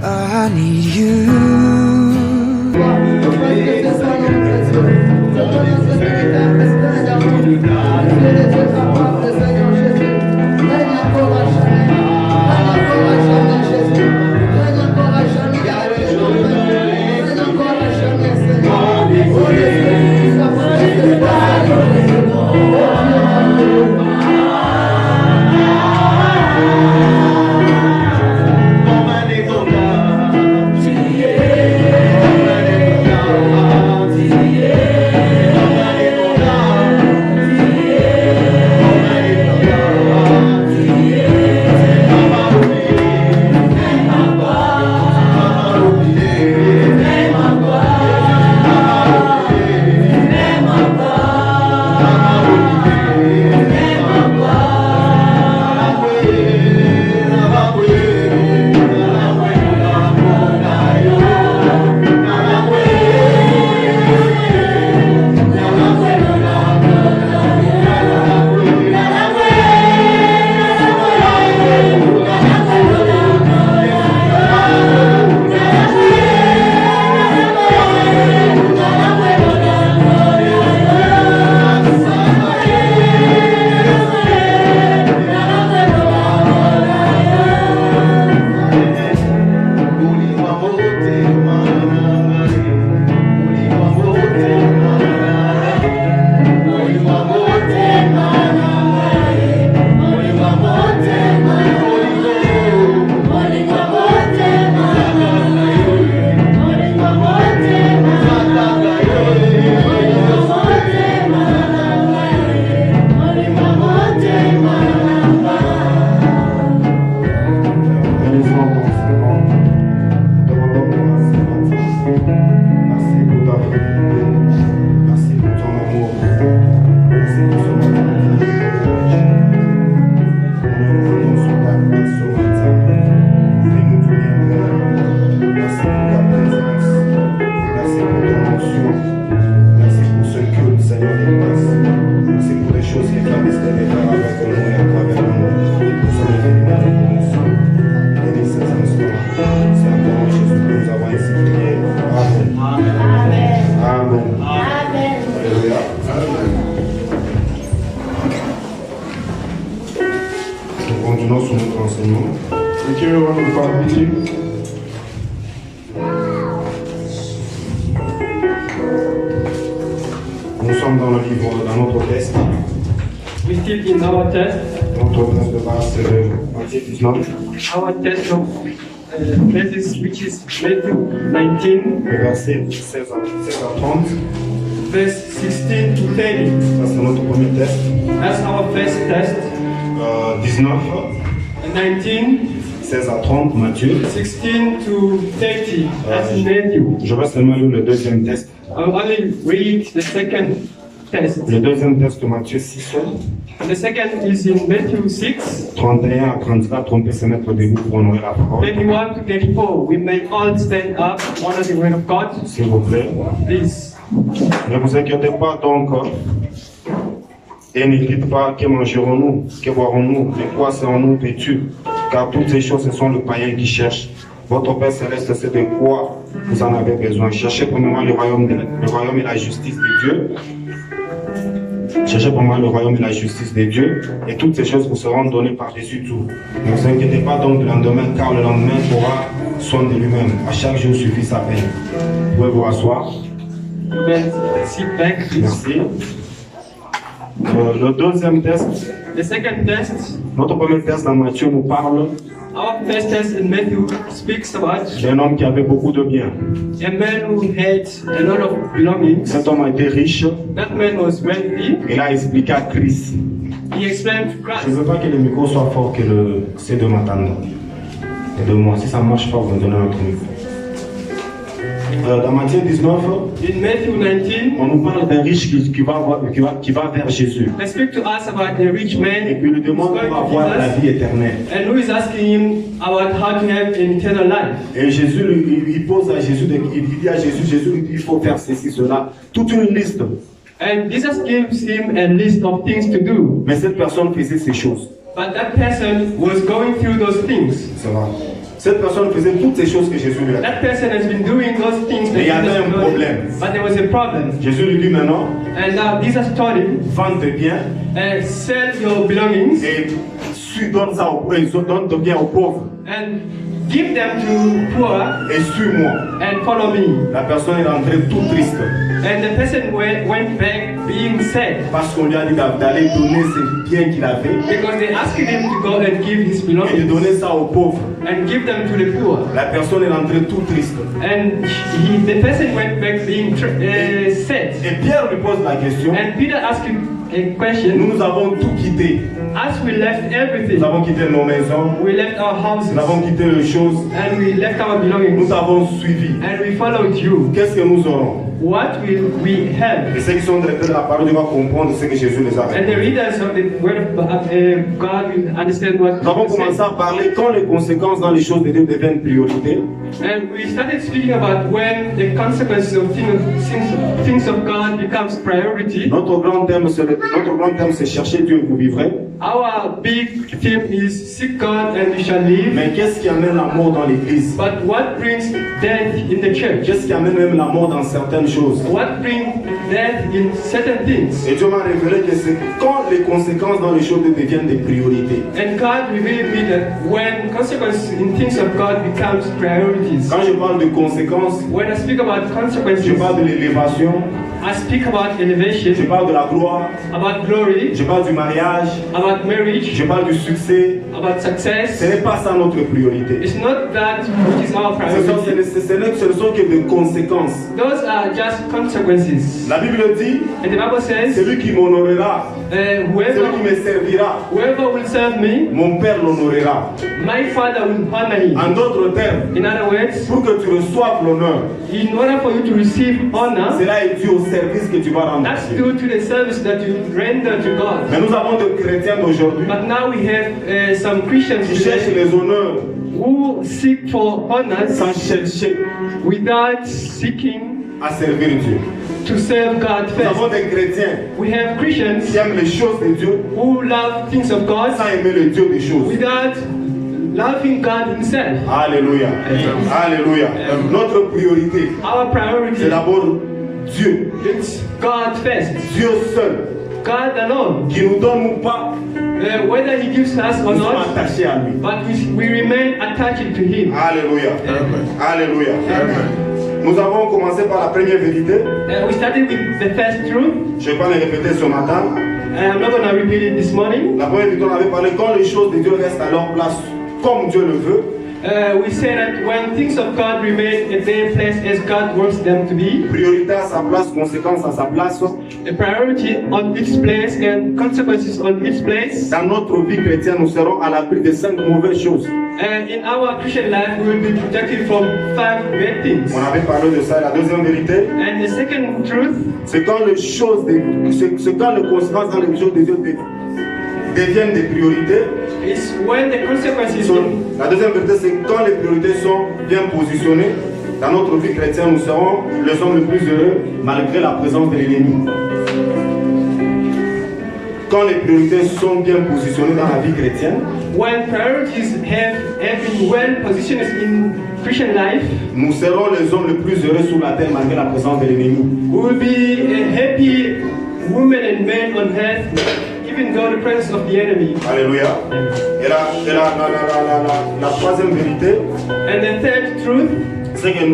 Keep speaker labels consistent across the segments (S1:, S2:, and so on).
S1: I need you.
S2: Continuons sur notre enseignement. Nous sommes dans le livre, dans notre texte.
S3: We still in our test.
S2: Notre texte de base, c'est le Matthieu 19.
S3: Our test of verses, which is Matthew 19,
S2: Le verset 16 à 30.
S3: verse 16 to 30.
S2: Ça, c'est notre premier test.
S3: That's our first test.
S2: 19,
S3: 19,
S2: 16 à 30, Matthieu.
S3: 16 to 30. That's Matthew.
S2: Je vais seulement lire le deuxième test.
S3: I'll only read the second test.
S2: Le deuxième test de Matthieu 6,
S3: And the second is in Matthew 6,
S2: 31 à 34. On peut se mettre debout pour honorer la parole.
S3: 31 to 34. We may all stand up, honor the word of God.
S2: S'il vous plaît.
S3: Please.
S2: Ne vous inquiétez pas donc et ne dites pas que mangerons-nous, que boirons-nous, de quoi serons-nous vêtus, car toutes ces choses ce sont les païens qui cherchent. Votre Père Céleste sait de quoi vous en avez besoin. Cherchez premièrement le royaume et la justice de Dieu. Cherchez premièrement le royaume et la justice de Dieu, et toutes ces choses vous seront données par-dessus tout. Ne vous inquiétez pas donc du lendemain, car le lendemain pourra soin de lui-même. À chaque jour suffit sa peine. Vous pouvez vous rasseoir.
S3: Sit back, please.
S2: Merci. Le deuxième test,
S3: The second test,
S2: notre premier test dans Matthieu nous parle
S3: our first test in Matthew speaks about
S2: d'un homme qui avait beaucoup de biens.
S3: a man who had a lot of belongings.
S2: Cet homme a été riche.
S3: That man was wealthy.
S2: Il a expliqué à Christ.
S3: He explained to
S2: Je ne veux
S3: Christ.
S2: pas que le micro soit fort, que c'est de m'attendre. Et de moi. Si ça marche pas, vous me donnez un autre micro. Dans Matthieu 19,
S3: In Matthew 19,
S2: on nous parle d'un riche qui va vers Jésus.
S3: they speak to us about a rich
S2: Et
S3: man
S2: puis il lui
S3: who's
S2: demande
S3: going
S2: pour
S3: to
S2: avoir la
S3: Jesus,
S2: vie éternelle.
S3: and who is asking him about how to have an eternal life.
S2: Et Jésus, il pose à Jésus, il dit à Jésus, il faut faire ceci, cela, toute une liste.
S3: And Jesus gives him a list of things to do.
S2: Mais cette personne faisait ces choses.
S3: But that person was going through those things.
S2: C'est vrai. Cette personne faisait toutes ces choses que Jésus lui a dit.
S3: That person has been doing those things that
S2: Mais il y avait
S3: Jesus
S2: un
S3: told
S2: problème.
S3: him. But there was a problem.
S2: Jésus lui dit maintenant,
S3: And now Jesus told him,
S2: vends tes biens
S3: sell your belongings
S2: et donne ça aux pauvres, donne tes biens aux pauvres
S3: and give them to poor
S2: et suis-moi.
S3: and follow me.
S2: La personne est rentrée tout triste
S3: And the person went back being sad
S2: parce qu'on lui a dit d'aller donner ses biens qu'il avait
S3: because they asked him to go and give his
S2: et de
S3: belongings
S2: donner ça aux pauvres.
S3: and give them to the poor.
S2: La personne est rentrée tout triste.
S3: And the person went back being sad.
S2: Et Pierre lui pose la question,
S3: And Peter asked him a question.
S2: nous avons tout quitté.
S3: As we left
S2: Nous
S3: everything,
S2: avons quitté nos maisons,
S3: we left our houses
S2: nous avons quitté les choses,
S3: and we left our
S2: nous
S3: belongings
S2: t'avons suivi.
S3: and we followed you.
S2: Qu'est-ce que nous aurons?
S3: What will we have?
S2: Et ceux qui sont directeurs de la parole vont comprendre ce que Jésus les a
S3: And the
S2: fait.
S3: readers of the word of God will understand what
S2: Nous avons
S3: Jesus
S2: commencé
S3: said.
S2: à parler quand les conséquences dans les choses de Dieu deviennent priorité.
S3: And we started speaking about when the consequences of things of God becomes priority.
S2: Notre grand thème, c'est chercher Dieu et vous vivrez.
S3: Our big theme is seek God and you shall live.
S2: Mais qu'est-ce qui amène la mort dans l'église?
S3: But what brings death in the church?
S2: Qu'est-ce qui amène même la mort dans certaines choses?
S3: What brings death in certain things?
S2: Et Dieu m'a révélé que c'est quand les conséquences dans les choses de Dieu deviennent des priorités.
S3: And God revealed me that when consequences in things of God becomes priorities.
S2: Quand je parle de conséquences,
S3: When I speak about consequences,
S2: je parle de l'élévation,
S3: I speak about
S2: je
S3: elevation,
S2: parle de la gloire,
S3: about glory,
S2: je parle du mariage,
S3: about marriage,
S2: je parle du succès.
S3: about
S2: Ce
S3: success.
S2: n'est pas ça notre priorité.
S3: It's not that which is our priority.
S2: Ce ne sont que des conséquences.
S3: Those are just consequences.
S2: La Bible dit,
S3: And the Bible says,
S2: celui qui m'honorera, celui
S3: whoever,
S2: qui me servira,
S3: whoever will serve me,
S2: mon Père l'honorera.
S3: my Father will honor him.
S2: En d'autres termes,
S3: In other words,
S2: pour que tu reçoives l'honneur,
S3: in order for you to receive honor,
S2: cela est dû au service que tu vas rendre.
S3: that's due to the service that you render to God.
S2: Mais nous avons des chrétiens d'aujourd'hui
S3: But now we have some Christians
S2: qui cherchent
S3: today
S2: les honneurs
S3: who seek for honors
S2: sans chercher
S3: without seeking
S2: à servir Dieu.
S3: to serve God
S2: Nous avons
S3: first.
S2: des chrétiens
S3: We have Christians
S2: qui aiment les choses de Dieu
S3: who love things of God
S2: sans aimer le Dieu des choses.
S3: without loving God Himself.
S2: Alléluia. Alléluia. Notre priorité,
S3: Our priority
S2: c'est d'abord Dieu.
S3: is God first.
S2: Dieu seul,
S3: God alone.
S2: qui nous donne ou pas,
S3: Whether He gives us or
S2: nous sommes
S3: not,
S2: attachés à lui.
S3: but we remain attached to Him.
S2: Alléluia. Alléluia. Nous avons commencé par la première vérité.
S3: We started with the first truth.
S2: Je ne vais pas le répéter ce matin.
S3: I'm not going to repeat it this morning.
S2: La première vérité, on avait parlé quand les choses de Dieu restent à leur place comme Dieu le veut.
S3: We say that when things of God remain at their place as God wants them to be,
S2: Priorité à sa place, conséquence à sa place.
S3: a priority on its place and consequences on its place.
S2: Dans notre vie chrétienne, nous serons à l'abri de 5 mauvaises choses.
S3: In our Christian life, we will be protected from 5 bad things.
S2: On avait parlé de ça. La deuxième vérité,
S3: And the second truth
S2: c'est quand les choses, c'est quand les conséquences dans les choses de Dieu deviennent des priorités.
S3: is when the consequences
S2: La deuxième vérité, c'est quand les priorités sont bien positionnées. Dans notre vie chrétienne, nous serons les hommes les plus heureux malgré la présence de l'ennemi. Quand les priorités sont bien positionnées dans la vie chrétienne,
S3: when priorities have been well positioned in Christian life,
S2: nous serons les hommes les plus heureux sur la terre malgré la présence de l'ennemi.
S3: we will be a happy women and men on earth, even though the presence of the enemy.
S2: Alléluia. Et la troisième vérité,
S3: And the third truth
S2: c'est que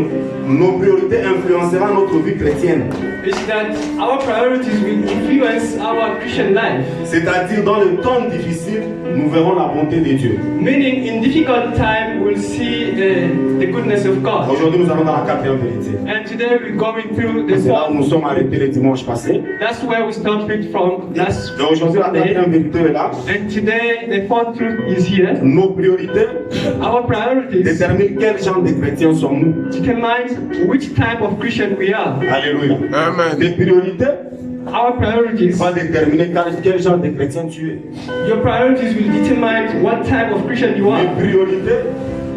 S2: nos priorités influenceront notre vie chrétienne.
S3: is that our priorities will influence our Christian life.
S2: C'est-à-dire, dans le temps difficile, nous verrons la bonté de Dieu.
S3: Meaning, in difficult time, we'll see the goodness of God.
S2: Aujourd'hui, nous allons dans la quatrième vérité.
S3: And today we're going through the
S2: C'est là où nous
S3: fourth.
S2: sommes arrêtés le dimanche passé.
S3: That's where we started from last
S2: Et aujourd'hui, la
S3: Sunday.
S2: quatrième vérité est là.
S3: And today the fourth truth is here.
S2: Nos priorités
S3: Our priorities
S2: déterminent quel genre de chrétiens sommes-nous.
S3: determine which type of Christian we are.
S2: Alléluia.
S1: Amen.
S2: Les priorités
S3: Our priorities,
S2: vont déterminer quel genre de chrétien tu es.
S3: your priorities will determine what type of Christian you
S2: Les
S3: are.
S2: priorités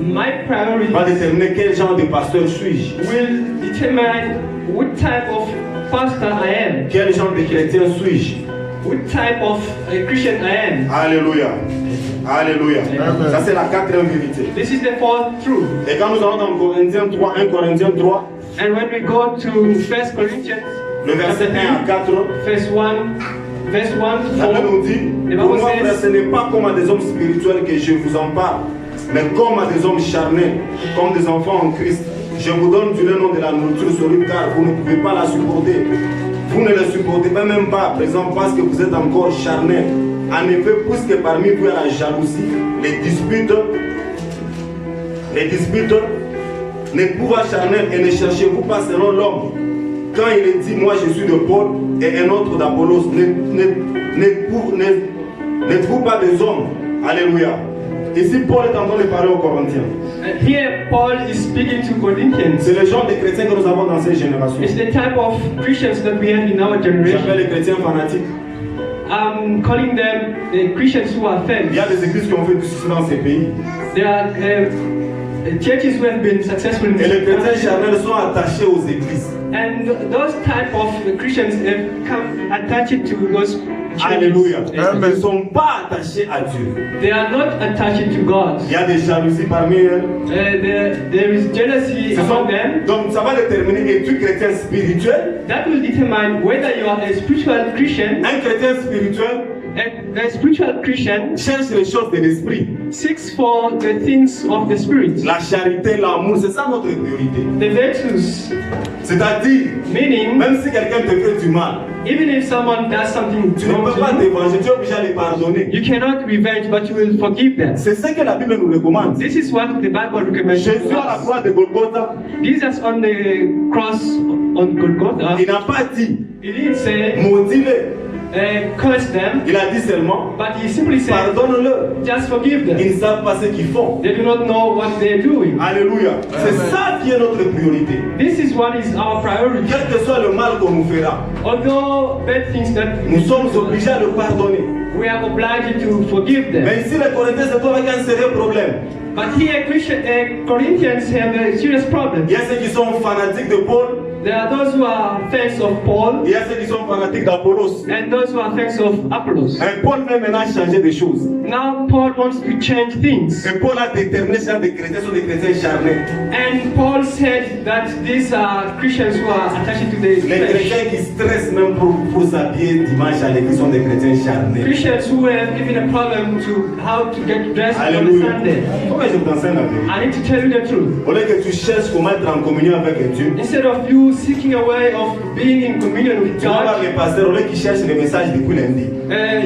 S3: My
S2: vont
S3: priorities
S2: déterminer quel genre de pasteur suis-je.
S3: will determine what type of pastor I am,
S2: Quel genre de chrétien suis-je.
S3: what type of Christian I am.
S2: Alléluia. Alléluia. Ça c'est la quatrième vérité.
S3: This is the fourth truth.
S2: Et quand nous allons dans Corinthiens 3, 1 Corinthiens 3,
S3: And when we go to 1 Corinthians,
S2: le verset 1 à 4,
S3: verse 1,
S2: la Bible
S3: 4,
S2: nous dit,
S3: The
S2: pour
S3: Bible
S2: moi,
S3: says-
S2: frère, ce n'est pas comme à des hommes spirituels que je vous en parle, mais comme à des hommes charnels, comme des enfants en Christ. Je vous donne du nom de la nourriture solide car vous ne pouvez pas la supporter. Vous ne la supportez même pas à présent parce que vous êtes encore charnel. En effet, puisque parmi vous il y a la jalousie, les disputes, n'éprouvez charnel et ne cherchez-vous pas selon l'homme. Quand il est dit, moi je suis de Paul et un autre d'Apollos, n'êtes-vous pas des hommes? Alléluia. Ici, Paul est en train de parler aux Corinthiens.
S3: here Paul is speaking to Corinthians.
S2: C'est le genre de chrétiens que nous avons dans cette génération.
S3: It's the type of Christians that we have in our
S2: J'appelle
S3: generation.
S2: les chrétiens fanatiques.
S3: I'm calling them Christians who are fans.
S2: Il y a des églises qui ont fait du succès dans ces pays.
S3: There are churches who have been successful in
S2: Et les
S3: this
S2: chrétiens
S3: country.
S2: charnels sont attachés aux églises.
S3: And those type of Christians have come attached to those
S2: Alléluia.
S3: churches.
S2: Ils ne sont pas attachés à Dieu.
S3: They are not attached to God.
S2: Il y a des jalousies parmi eux.
S3: There is jealousy among them.
S2: Donc ça va déterminer, es-tu chrétien spirituel?
S3: That will determine whether you are a spiritual Christian.
S2: Un chrétien spirituel
S3: A spiritual Christian
S2: cherche les choses de l'esprit.
S3: seeks for the things of the Spirit,
S2: La charité, l'amour, c'est ça notre priorité.
S3: the virtues,
S2: C'est-à-dire,
S3: meaning
S2: même si quelqu'un te fait du mal,
S3: even if someone does something
S2: tu ne
S3: wrong
S2: peux pas
S3: to you,
S2: te venger, tu es obligé de les pardonner.
S3: you cannot revenge, but you will forgive them.
S2: C'est ce que la Bible nous recommande.
S3: This is what the Bible recommends
S2: Jésus
S3: to
S2: à la
S3: us.
S2: croix de Golgotha,
S3: Jesus on the cross on Golgotha,
S2: il n'a pas dit,
S3: he didn't say
S2: maudis-les.
S3: curse them,
S2: Il a dit seulement,
S3: but he simply said
S2: pardonne-le.
S3: just forgive them.
S2: Ils ne savent pas ce qu'ils font.
S3: They do not know what they're doing.
S2: Alléluia. C'est ça qui est notre priorité.
S3: This is what is our priority.
S2: Quel que soit le mal qu'on nous fera,
S3: Although bad things that
S2: nous sommes obligés à le pardonner.
S3: we are obliged to forgive them.
S2: Mais ici, les Corinthiens se trouvent avec un sérieux problème.
S3: But here Corinthians have a serious problem.
S2: Il y a ceux qui sont fanatiques de Paul,
S3: There are those who are fans of Paul
S2: il y a ceux qui sont fanatiques d'Apollos.
S3: and those who are fans of Apollos.
S2: Et Paul veut maintenant changer des choses.
S3: Now Paul wants to change things.
S2: Et Paul a déterminé que des chrétiens sont des chrétiens charnels.
S3: And Paul said that these are Christians who are attached to the
S2: Les
S3: flesh.
S2: chrétiens qui stressent même pour s'habiller dimanche à l'église sont des chrétiens charnels.
S3: Christians who have even a problem to how to get dressed on
S2: Alléluia.
S3: Sunday.
S2: Pourquoi je vous enseigne la vérité?
S3: I need to tell you the truth.
S2: Au lieu que tu cherches comment être en communion avec Dieu,
S3: Instead of you seeking a way of being in communion with
S2: tu vas voir
S3: God,
S2: les pasteurs, au lieu qu'ils cherchent les messages depuis lundi.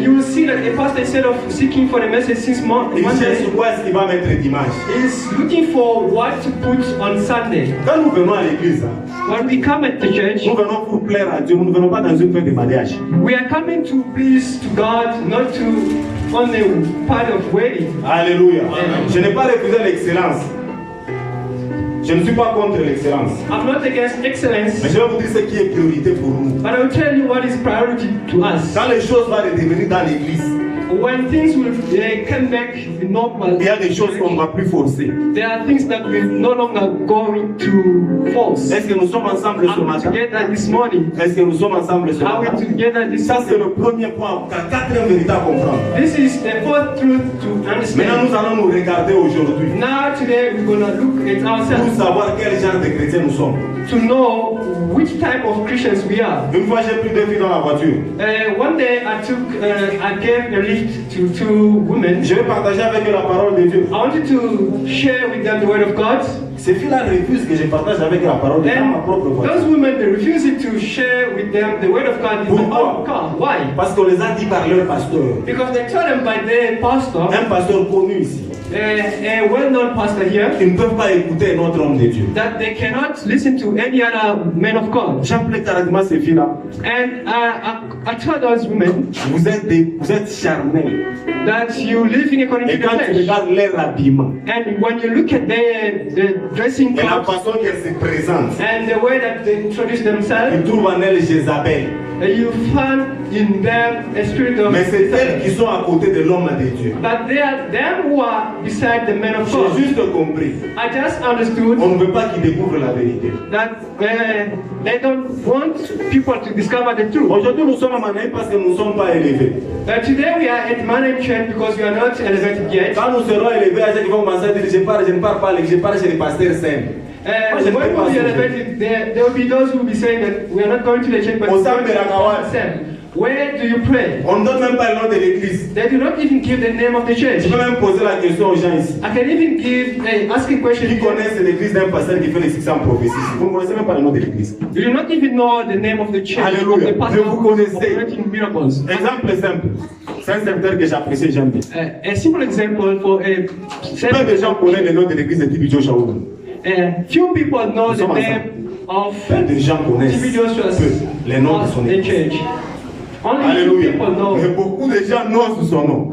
S3: you will see that a pastor, instead of seeking for the message since
S2: Ils cherchent
S3: Monday,
S2: sur quoi est-ce qu'il va mettre dimanche.
S3: is looking for what to put on Sunday.
S2: Quand nous venons à l'église,
S3: When we come at the church,
S2: nous venons pour plaire à Dieu, nous ne venons pas dans une fête de mariage.
S3: we are coming to please to God, not to on the part of wedding.
S2: Alléluia.
S3: Amen.
S2: Je n'ai pas refusé l'excellence. Je ne suis pas contre l'excellence.
S3: I'm not against
S2: Mais
S3: excellence,
S2: je vais vous dire ce qui est priorité pour nous.
S3: but I will tell you what is priority to us.
S2: Quand les choses vont redevenir dans l'église,
S3: When things will come back normal,
S2: il y a des choses qu'on ne va plus forcer.
S3: there are things that we're no longer going to force.
S2: Est-ce que nous sommes ensemble ce
S3: Are we
S2: matin?
S3: together this morning?
S2: Est-ce que nous sommes ensemble ce
S3: Are we
S2: matin?
S3: together this
S2: Ça, c'est
S3: morning?
S2: le premier point, la quatrième vérité à comprendre.
S3: This is the fourth truth to
S2: Maintenant,
S3: understand.
S2: nous allons nous regarder aujourd'hui
S3: Now today we're gonna look at
S2: pour
S3: ourselves
S2: savoir quel genre de chrétiens nous sommes.
S3: to know which type of Christians we are.
S2: Une fois, j'ai pris 2 filles dans la voiture.
S3: One day I gave a lift to two women.
S2: Je vais partager avec eux la parole de Dieu.
S3: I wanted to share with them the word of God.
S2: Ces filles-là refusent que je partage avec eux la parole de Dieu dans ma propre
S3: And
S2: voiture.
S3: those women, they refused to share with them the word of God in their
S2: Pourquoi?
S3: own car. Why?
S2: Parce qu'on les a dit par leur pasteur.
S3: Because they told them by their pastor,
S2: Un pasteur connu ici.
S3: a well-known pastor here,
S2: Ils ne peuvent pas écouter un autre homme de Dieu.
S3: that they cannot listen to any other man of God.
S2: J'appelais carrément ces filles-là.
S3: And I told those women
S2: Vous êtes charnels.
S3: that you living according to
S2: Et
S3: the
S2: quand tu
S3: flesh.
S2: regardes leur habillement
S3: And when you look at the dressing
S2: et la
S3: clothes
S2: façon qu'elles se présentent,
S3: and the way that they introduce themselves,
S2: ils trouvent en elles Jézabel.
S3: you find in them a spirit of
S2: Mais c'est elles qui sont à côté de l'homme de Dieu.
S3: But they are them who are walk beside the men of
S1: J'ai
S3: God.
S1: juste compris.
S3: I just understood
S1: On ne veut pas qu'ils découvrent la vérité.
S3: that they don't want people to discover the truth.
S1: Aujourd'hui, nous sommes à Manaï parce que nous ne sommes pas élevés.
S3: Today we are at Manaim Church because we are not elevated yet.
S1: Quand nous serons élevés, à chaque fois qu'on commencer à dire je ne parle pas, je parle chez les pasteurs simples. Moi, je ne
S3: When
S1: peux pas
S3: we be
S1: souffrir.
S3: elevated, there will be those who will be saying that we are not going to the church, but
S1: Au
S3: we are
S1: sein
S3: going
S1: de la Gawad.
S3: to the Where do you pray?
S1: On ne donne même pas le nom de l'église.
S3: They do not even give the name of the church.
S1: Je peux même poser la question aux gens ici.
S3: I can even ask a question.
S1: Qui connaissent l'église d'un pasteur qui fait les 600 prophéties? Vous ne connaissez même pas le nom de l'église.
S3: You do not even know the name of the church.
S1: Alléluia.
S3: Of the pastor
S1: Mais vous connaissez.
S3: operating miracles.
S1: Exemple simple. C'est un serviteur que j'apprécie, j'aime bien.
S3: A simple example for a
S1: Peu de gens connaissent le nom de l'église de Tibi Joshua.
S3: few people know
S1: Nous
S3: the
S1: sommes
S3: name of
S1: Peu de gens connaissent
S3: TB Joshua's
S1: peu les noms de son
S3: the
S1: église.
S3: church. Only few
S1: Alléluia.
S3: people know.
S1: Mais beaucoup de gens n'osent son nom.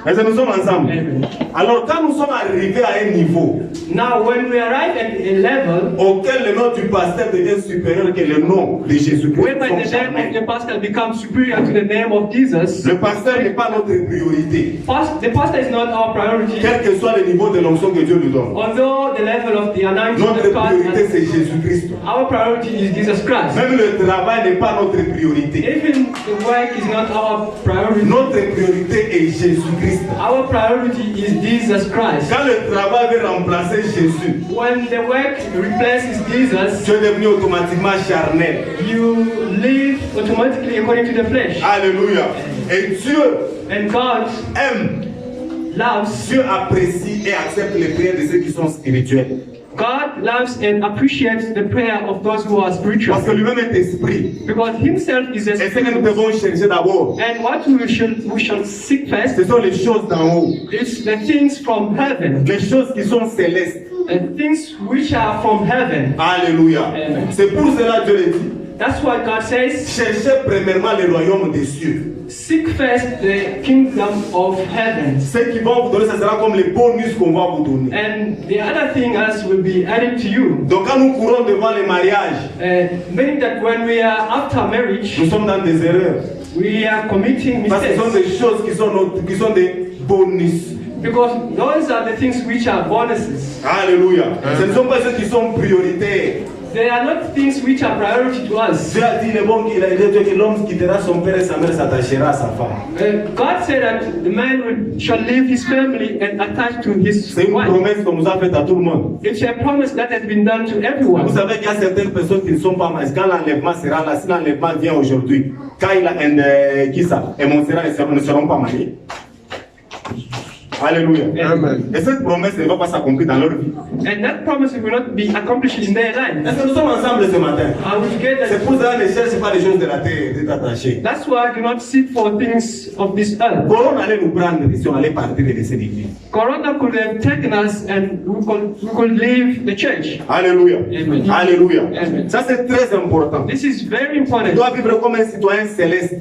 S1: Est-ce que nous sommes ensemble?
S3: Amen.
S1: Alors quand nous sommes arrivés à un niveau
S3: Now, when we arrive at a level
S1: auquel le nom du pasteur devient supérieur que le nom de Jésus-Christ,
S3: whereby the name of the pastor becomes superior to the name of Jesus,
S1: le pasteur n'est pas notre priorité,
S3: the pastor is not our priority.
S1: quel que soit le niveau de l'onction que Dieu nous donne.
S3: Although the level of the anointing
S1: Notre
S3: of God,
S1: priorité c'est Jésus-Christ.
S3: our priority is Jesus Christ.
S1: Même le travail n'est pas notre priorité.
S3: Even the work is not our priority.
S1: Notre priorité est Jésus-Christ.
S3: Our priority is Jesus Christ.
S1: Quand le travail veut remplacer Jésus,
S3: When the work replaces Jesus,
S1: tu es devenu automatiquement charnel.
S3: you live automatically according to the flesh.
S1: Alléluia. Et Dieu
S3: And God
S1: aime,
S3: loves,
S1: Dieu apprécie et accepte les prières de ceux qui sont spirituels.
S3: God loves and appreciates the prayer of those who are spiritual.
S1: Parce que lui-même est esprit.
S3: Because himself is a
S1: Et ce que nous
S3: spirit.
S1: devons chercher d'abord,
S3: And what we shall seek first
S1: ce sont les choses d'en haut,
S3: is the things from heaven.
S1: les choses qui sont célestes.
S3: The things which are from heaven.
S1: Alléluia.
S3: Amen.
S1: C'est pour cela que Dieu le dit.
S3: That's why God says,
S1: Cherchez premièrement le royaume des cieux.
S3: seek first the kingdom of heaven.
S1: Ce qui vont vous donner, ça sera comme les bonus qu'on va vous donner.
S3: And the other thing else will be added to you.
S1: Donc quand nous courons devant les mariages,
S3: Meaning that when we are after marriage,
S1: nous sommes dans des erreurs.
S3: we are committing
S1: Parce que ce sont
S3: mistakes.
S1: des choses qui sont des bonus.
S3: Because those are the things which are bonuses.
S1: Alléluia. Ce ne sont pas ceux qui sont prioritaires.
S3: They are not things which are priority to us.
S1: Dieu a dit, il est bon qu'il a dit que l'homme quittera son père et sa mère s'attachera à sa femme.
S3: God said that the man shall leave his family and attach to his
S1: C'est une
S3: wife.
S1: promesse qu'on nous a faite à tout le monde.
S3: It's a promise that has been done to
S1: Vous
S3: everyone.
S1: savez qu'il y a certaines personnes qui ne sont pas mariées. Quand l'enlèvement sera là, si l'enlèvement vient aujourd'hui, quand il a un Montserrat, ils ne seront pas mariés. Alléluia.
S3: Amen.
S1: Et cette promesse ne va pas s'accomplir dans leur vie.
S3: And that promise will not be accomplished in their life.
S1: Est-ce que nous sommes ensemble ce matin?
S3: Are we together?
S1: C'est pour ça que ne cherche pas les choses de la terre, d'être attaché.
S3: That's why I do not seek for things of this earth.
S1: Bon, on allait nous prendre si on allait partir et laisser l'église.
S3: Corona could have taken us and we could leave the church.
S1: Alléluia.
S3: Amen.
S1: Alléluia.
S3: Amen.
S1: Ça c'est très important.
S3: This is very
S1: Tu
S3: important.
S1: dois vivre comme un citoyen céleste.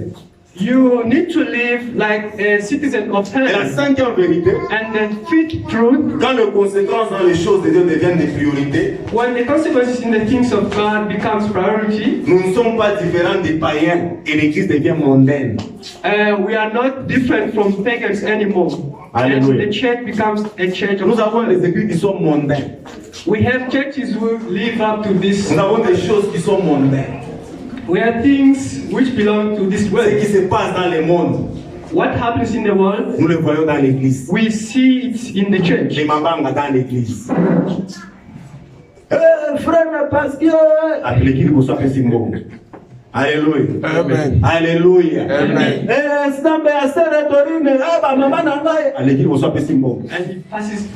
S3: You need to live like a citizen of
S1: Et la
S3: heaven.
S1: cinquième vérité,
S3: And the fifth truth,
S1: quand les conséquences dans les choses de Dieu deviennent des priorités,
S3: when the consequences in the things of God becomes priority,
S1: nous ne sommes pas différents des païens et l'église devient mondaine.
S3: we are not different from pagans anymore. And
S1: Hallelujah.
S3: the church becomes a church
S1: Nous
S3: of
S1: avons des églises qui sont mondaines.
S3: We have churches who live up to this.
S1: Nous avons des choses qui sont mondaines.
S3: We have things which belong to this
S1: Ce
S3: world.
S1: qui se passe dans le monde,
S3: What happens in the world,
S1: nous le voyons dans l'église.
S3: we see it in the church.
S1: Les mambanga dans l'église. Frère, parce que. Appelez qui vous soit Simbo. Alléluia.
S4: Amen.
S1: Alléluia.
S4: Amen.
S1: Allez, qui vous soit Simbo.
S3: And he passes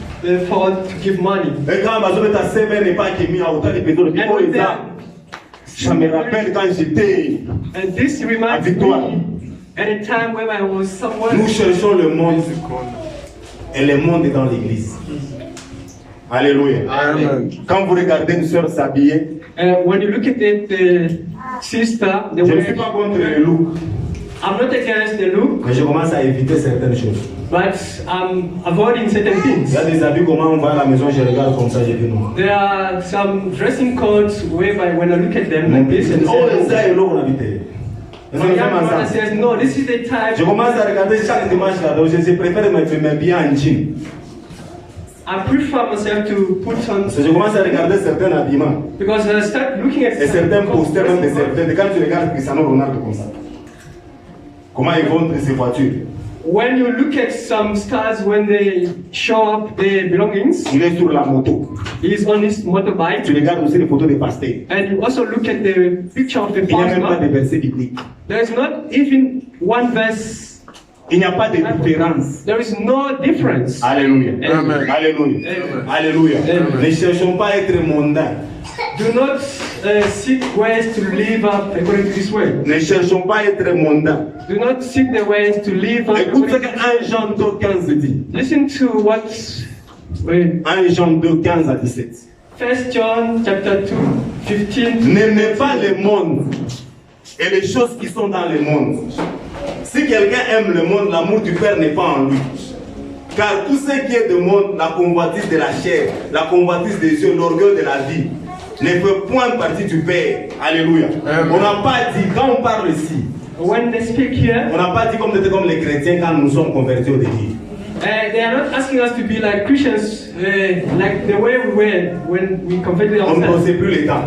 S3: forward to give money.
S1: Et quand vous avez ta semaine n'est pas qui mis à autant de personnes,
S3: And
S1: oh,
S3: with
S1: ça.
S3: that,
S1: Ça me rappelle quand j'étais.
S3: and this reminds
S1: Victoire.
S3: me at a time when I was somewhere.
S1: Nous cherchons le monde. Et le monde est dans l'église. Alléluia.
S4: Amen.
S1: Quand vous regardez une soeur s'habiller,
S3: When you look at it, the sister, the
S1: je ne
S3: way,
S1: suis pas contre le look,
S3: I'm not against the look,
S1: mais je commence à éviter certaines choses.
S3: but I'm avoiding certain
S1: Il y
S3: things.
S1: a des habits, comment on va à la maison, je regarde comme ça, je dis non.
S3: There are some dressing codes whereby when I look at them like this and
S1: Oh,
S3: say,
S1: ça est l'eau, on habite.
S3: my young brother says, no, this is the type.
S1: Je commence à regarder chaque dimanche là, donc je préfère me bien en jean.
S3: I prefer myself to put on
S1: Parce que je commence à regarder certains habillements
S3: because I start looking at
S1: et certains posters, même de certains. Quand tu regardes Cristiano Ronaldo comme ça, comment ils vendent ses voitures?
S3: When you look at some stars when they show up their belongings,
S1: Il est sur la moto.
S3: he is on his
S1: Tu
S3: motorbike,
S1: regardes aussi les photos des pasteurs.
S3: and you also look at the picture of the
S1: Il n'y a même pas de
S3: pastor.
S1: verset biblique.
S3: There is not even one verse.
S1: Il n'y a pas de différence.
S3: There is no difference.
S1: Alléluia.
S3: Amen.
S1: Alléluia.
S3: Amen.
S1: Alléluia.
S3: Amen.
S1: Ne cherchons pas à être mondains.
S3: Do not seek ways to live up according to this way.
S1: Ne cherchons pas à être mondains.
S3: Do not seek the ways to live up.
S1: Écoute ce
S3: according
S1: que 1 Jean 2, 15 dit.
S3: Listen to what
S1: 1 Jean 2, 15 à 17.
S3: 1 John chapter 2, 15.
S1: N'aimez pas le monde et les choses qui sont dans le monde. Si quelqu'un aime le monde, l'amour du Père n'est pas en lui. Car tout ce qui est du monde, la convoitise de la chair, la convoitise des yeux, l'orgueil de la vie, ne fait point partie du Père. Alléluia. On n'a pas dit, quand on parle ici,
S3: When they speak here,
S1: on n'a pas dit comme les chrétiens quand nous sommes convertis au début.
S3: they are not asking us to be like Christians, like the way we were when we converted
S1: On ne
S3: ourselves.
S1: posait plus les temps.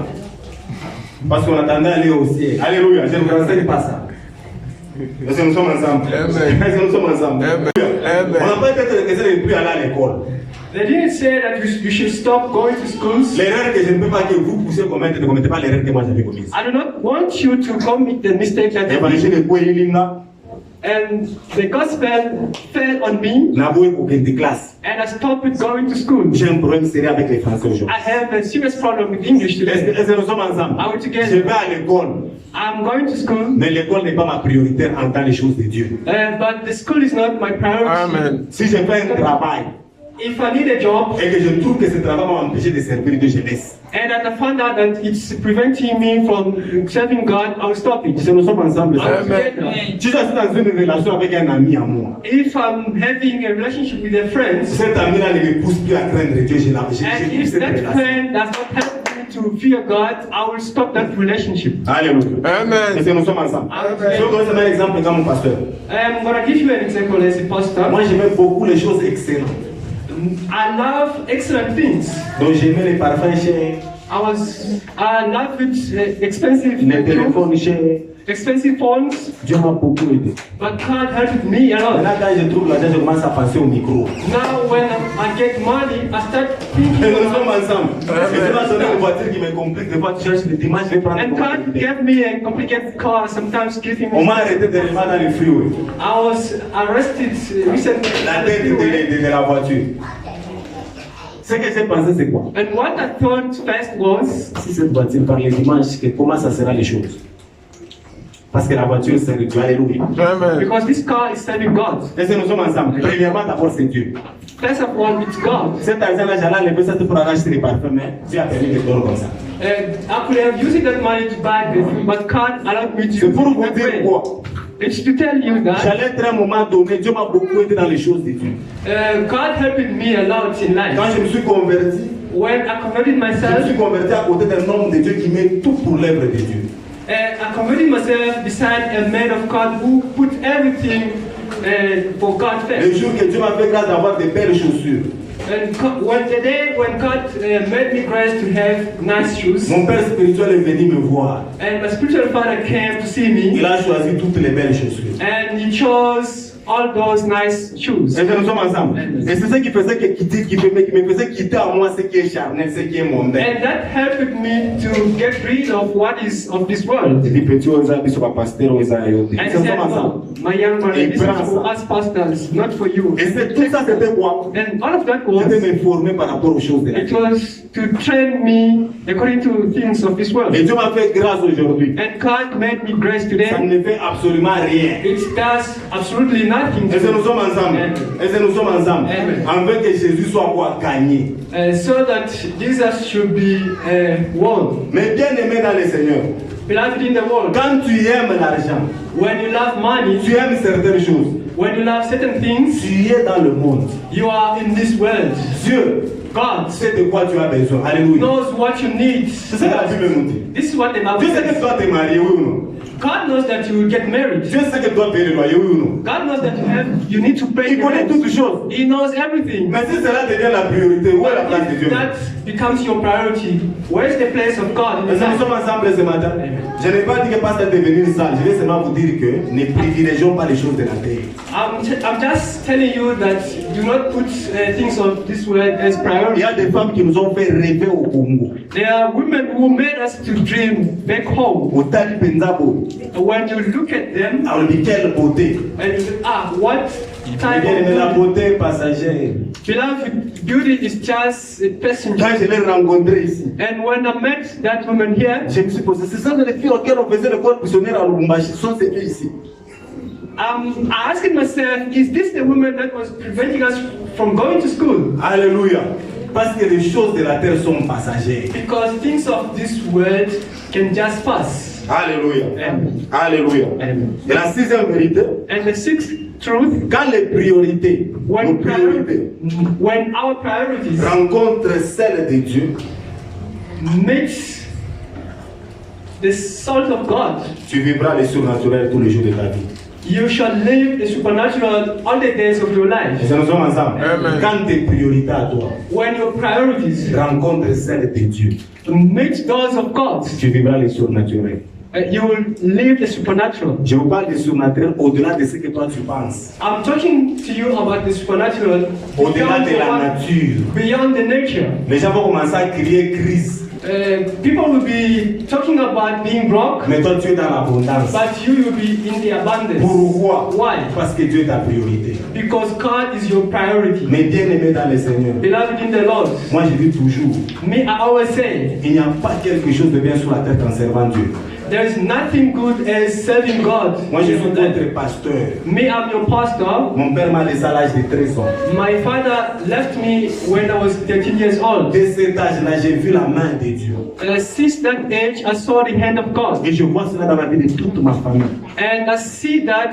S1: Parce qu'on attendait aller au ciel. Alléluia. Je ne vous enseigne pas ça. Parce que nous sommes ensemble. Parce que nous sommes ensemble. On n'a pas été que les chrétiens ne plus aller à l'école.
S3: They didn't say that you should stop going to schools.
S1: L'erreur que je ne peux pas que vous puissiez commettre, ne commettez pas l'erreur que moi j'avais commise.
S3: I do not want you to commit the mistake that I did.
S1: Évangile de Kouélilinga,
S3: And the gospel fell on me,
S1: Naboué pour des classes.
S3: and I stopped going to school.
S1: J'ai un problème sérieux avec les Français aujourd'hui.
S3: I have a serious problem with English today.
S1: Est-ce que nous sommes ensemble?
S3: Are we together?
S1: Je vais à l'école,
S3: I'm going to school,
S1: mais l'école n'est pas ma priorité en tant les choses de Dieu.
S3: but the school is not my priority.
S1: Si je fais un travail
S3: If I need a job
S1: et que je trouve que ce travail va m'empêcher de servir Dieu, je laisse.
S3: and that I found out that it's preventing me from serving God, I'll stop it.
S1: Si nous sommes ensemble,
S3: Are we together?
S1: si je suis dans une relation avec un ami à moi,
S3: If I'm having a relationship with a friend,
S1: cet ami-là ne me pousse plus à craindre Dieu, j'ai
S3: and
S1: plus
S3: if
S1: cette
S3: that
S1: relation.
S3: friend does not help me to fear God, I will stop that relationship.
S1: Alléluia. Est-ce que nous sommes ensemble? Je vais vous donner un exemple comme mon pasteur.
S3: I'm going to give you an example as a pastor.
S1: Moi, j'aimais beaucoup les choses excellentes.
S3: I love excellent things.
S1: Donc, j'aimais les parfums chers,
S3: I love it, expensive
S1: les téléphones chers.
S3: expensive phones,
S1: Dieu m'a beaucoup aidé.
S3: but God helped me a lot.
S1: Là, quand je trouve l'argent, je commence à penser au micro.
S3: Now when I get money, I start thinking
S1: Et nous sommes
S3: about
S1: ensemble. Et Dieu m'a donné une voiture qui me complique. Des fois, tu cherches le dimanche, je vais prendre
S3: and
S1: une
S3: God gave me a complicated car, sometimes giving
S1: On
S3: me.
S1: m'a arrêté de remettre dans le freeway.
S3: I was arrested recently.
S1: La tête de la voiture. Ce que j'ai pensé, c'est quoi?
S3: And what I thought first was,
S1: Si cette voiture parle le dimanche, comment ça sera les choses? Parce que la voiture, c'est Dieu. Alléluia.
S3: because this car is serving God.
S1: Est-ce que nous sommes ensemble? Premièrement, d'abord, c'est Dieu.
S3: First of all, it's God.
S1: Cet argent-là, j'allais enlever ça pour acheter des parfums, mais Dieu a permis de dormir comme ça.
S3: And I could have used that money to buy perfume, but God allowed me to.
S1: C'est pour vous dire
S3: pray.
S1: quoi?
S3: It's to tell you that
S1: J'allais être à un moment donné, Dieu m'a beaucoup aidé dans les choses de Dieu.
S3: God helped me a lot in life.
S1: Quand je me suis converti,
S3: When I converted
S1: je me
S3: myself,
S1: suis converti à côté d'un homme de Dieu qui met tout pour l'œuvre de Dieu.
S3: I converted myself beside a man of God who put everything for God
S1: Le
S3: first.
S1: jour que Dieu m'a fait grâce d'avoir de belles chaussures,
S3: And when the day when God made me grace to have nice shoes,
S1: mon père spirituel est venu me voir.
S3: and my spiritual father came to see me,
S1: Il a choisi toutes les belles chaussures.
S3: and he chose all those nice shoes.
S1: Est-ce que nous sommes ensemble? Et c'est ça qui faisait que quitter, qui me faisait quitter à moi ce qui est charnel, ce qui est mondain.
S3: And that helped me to get rid of what is of this world.
S1: Et puis petit, on a dit sur la pasteur, on a dit.
S3: And
S1: Est-ce que nous
S3: said,
S1: sommes ensemble?
S3: no, my young man,
S1: Et
S3: this is
S1: prends
S3: for
S1: ça.
S3: us pastors, not for you.
S1: Et c'est tout ça, c'était quoi?
S3: And all of that
S1: C'était
S3: was,
S1: me former par rapport aux choses de la
S3: it
S1: vie.
S3: was to train me according to things of this world.
S1: Et Dieu m'a fait grâce aujourd'hui.
S3: And God made me grace
S1: Ça
S3: today.
S1: ne fait absolument rien.
S3: It does absolutely nothing
S1: Est-ce que nous
S3: to,
S1: sommes ensemble? Est-ce que nous sommes ensemble?
S3: Amen.
S1: Afin que Jésus soit quoi? Gagné.
S3: so that Jesus should be won.
S1: Mais bien aimé dans le Seigneur,
S3: Beloved in the world,
S1: quand tu aimes l'argent,
S3: when you love money,
S1: tu aimes certaines choses,
S3: when you love certain things,
S1: tu es dans le monde.
S3: you are in this world.
S1: Dieu
S3: God
S1: sait de quoi tu as besoin. Alléluia.
S3: knows what you need.
S1: C'est ça que la Bible nous dit.
S3: This is what the
S1: Dieu
S3: Bible
S1: sait que tu
S3: says.
S1: dois te marier, oui ou non?
S3: God knows that you will get married.
S1: Dieu sait que tu dois payer le loyer, oui ou non?
S3: God knows that you need to pay
S1: Il
S3: the
S1: connaît
S3: rent.
S1: toutes choses.
S3: He knows everything.
S1: Mais si cela devient la priorité, où est la place de
S3: If
S1: Dieu?
S3: that becomes your priority, where is the place of God in
S1: Nous
S3: your life?
S1: sommes ensemble ce matin. Je n'ai pas dit que pasteur est devenu sale. Je vais seulement vous dire que ne privilégions pas les choses de la terre.
S3: I'm just telling you that do not put things of this world as
S1: Il
S3: priority.
S1: y a des femmes qui nous ont fait rêver au Congo.
S3: There are women who made us to dream back home.
S1: Au Tali Penzabo.
S3: When you look at them
S1: Alors, quelle beauté.
S3: and you say, what type
S1: Bien aimé, la
S3: of
S1: beauté passagère.
S3: beloved beauty is just a passenger.
S1: Quand je l'ai rencontrée ici,
S3: And when I met that woman here,
S1: je me suis posé, c'est ça les filles auxquelles on faisait le corps missionnaire à Lubumbashi, sont ces filles ici.
S3: I asked myself, is this the woman that was preventing us from going to school?
S1: Alléluia. Parce que les choses de la terre sont passagères.
S3: Because things of this world can just pass.
S1: Alléluia.
S3: Amen.
S1: Alléluia.
S3: Amen.
S1: Et la sixième vérité,
S3: And the sixth truth,
S1: quand les priorités, nos priorités
S3: when our priorities
S1: rencontrent celles de Dieu,
S3: meet the salt of God,
S1: tu vivras les surnaturels tous les jours de ta vie.
S3: you shall live the supernatural all the days of your life.
S1: Et ça, nous sommes ensemble.
S4: Amen.
S1: Quand tes priorités à toi
S3: When your priorities
S1: rencontrent celles de Dieu,
S3: meet those of God,
S1: tu vivras les surnaturels.
S3: you will live the supernatural.
S1: Je vous parle des surnaturels au-delà de ce que toi tu penses.
S3: I'm talking to you about the supernatural
S1: Au-delà de la
S3: what-
S1: nature.
S3: beyond the nature.
S1: Les gens vont commencer à crier crise.
S3: People will be talking about being broke,
S1: Mais toi tu es dans l'abondance.
S3: but you will be in the abundance.
S1: Pourquoi?
S3: Why?
S1: Parce que Dieu est ta priorité.
S3: Because God is your priority.
S1: Mais bien aimé dans le Seigneur.
S3: Beloved in the Lord,
S1: Moi je dis toujours,
S3: me, I always say,
S1: il n'y a pas quelque chose de bien sur la terre qu'en servant Dieu.
S3: there is nothing good as serving God.
S1: Moi je suis votre pasteur.
S3: Me, I'm your pastor.
S1: Mon père m'a laissé à l'âge de 13 ans.
S3: My father left me when I was 13 years old.
S1: Dès cet âge-là, j'ai vu la main de Dieu.
S3: Since that age, I saw the hand of God.
S1: Et je vois cela dans la vie de toute ma famille.
S3: And I see that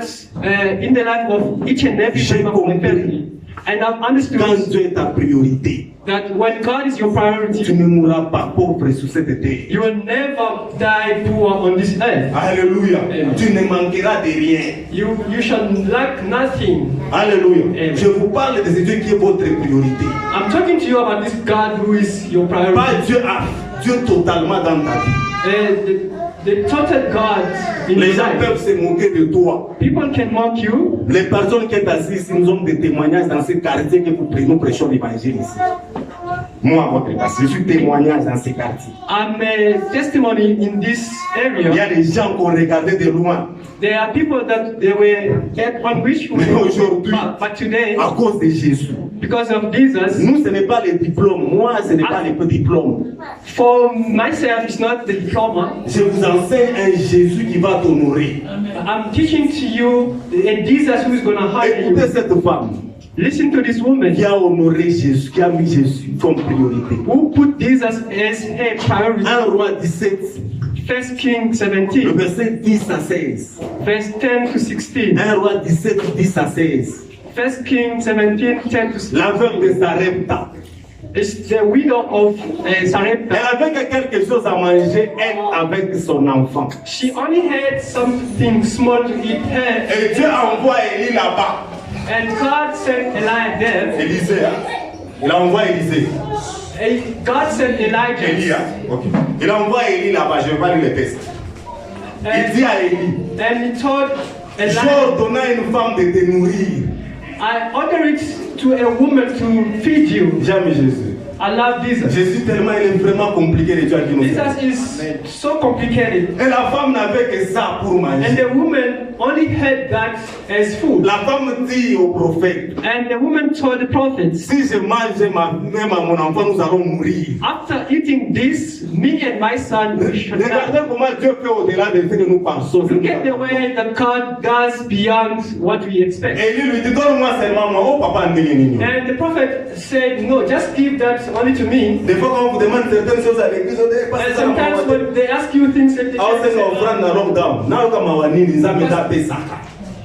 S3: in the life of each and every
S1: J'ai
S3: member of my
S1: compris.
S3: family. And I've
S1: Quand
S3: understood
S1: Dieu est ta priorité,
S3: that when God is your
S1: tu
S3: priority,
S1: ne mourras pas pauvre sur cette terre.
S3: you will never die poor on this earth.
S1: Alléluia.
S3: Amen.
S1: Tu ne manqueras de rien.
S3: You shall lack nothing.
S1: Alléluia.
S3: Amen.
S1: Je vous parle de ce Dieu qui est votre priorité.
S3: I'm talking to you about this God who is your
S1: Pas
S3: priority.
S1: Dieu totalement dans ta vie.
S3: The total God in
S1: Les
S3: your
S1: gens
S3: life.
S1: peuvent se moquer de toi.
S3: People can mock you.
S1: Les personnes qui sont assises, nous avons des témoignages dans ce quartier que nous prêchons l'évangile ici. Moi, à votre place, je suis témoignage dans ce quartier.
S3: I'm a testimony in this
S1: Il y
S3: area.
S1: a des gens qu'on regardait de loin.
S3: There are people that they were on which we
S1: Mais aujourd'hui,
S3: but today,
S1: à cause de Jésus,
S3: because of Jesus,
S1: nous, ce n'est pas les diplômes. Moi, ce n'est pas les petits diplômes.
S3: for myself, it's not the diploma.
S1: Je vous enseigne un Jésus qui va t'honorer.
S3: I'm teaching to you a Jesus who is going to honor
S1: Écoutez
S3: you.
S1: cette femme
S3: Listen to this woman
S1: qui a honoré Jésus, qui a mis Jésus comme priorité.
S3: who put Jesus as her priority.
S1: 1 Roi 17,
S3: 1 King
S1: le
S3: 17,
S1: verset 10 à 16.
S3: verse 10 to 16.
S1: 1 Roi 17, 10 à 16.
S3: 1 King 17, 10 to 16.
S1: La veuve de Sarepta.
S3: It's the widow of Sarepta.
S1: Elle avait que quelque chose à manger, elle avec son enfant.
S3: She only had something small to eat her.
S1: Et Dieu envoie Élie là-bas.
S3: And God sent Elijah there.
S1: Élisée, hein? Il envoie Élisée.
S3: God sent
S1: Élie,
S3: Elijah.
S1: hein? Ok. Il envoie Élie là-bas, je vais pas lire le texte. Il dit à Élie,
S3: And he told
S1: j'ai
S3: Elijah,
S1: ordonné à une femme de te nourrir.
S3: I order it to a woman to feed you.
S1: J'aime Jésus.
S3: I love Jesus.
S1: Jésus tellement, il est vraiment compliqué de Dieu à qui nous sommes.
S3: Jesus is so complicated.
S1: Et la femme n'avait que ça pour
S3: And
S1: manger.
S3: the woman only had that as food.
S1: La femme dit au prophète,
S3: And the woman told the prophets,
S1: si je mange même à mon enfant, nous allons mourir.
S3: after eating this, me and my son we should die.
S1: Regardez comment Dieu fait au-delà de ce que nous pensons.
S3: Look at the way that God does beyond what we expect.
S1: Et lui dit, donne-moi seulement moi. Oh papa, nini.
S3: And the prophet said, no, just give that only to me.
S1: Des fois, quand on vous demande certaines choses à l'église, on dit, pas
S3: And
S1: ça.
S3: sometimes when they ask you things like this,
S1: Au
S3: you say,
S1: Seigneur, offrande na lockdown. Na kama wanini, nzambe tape saka.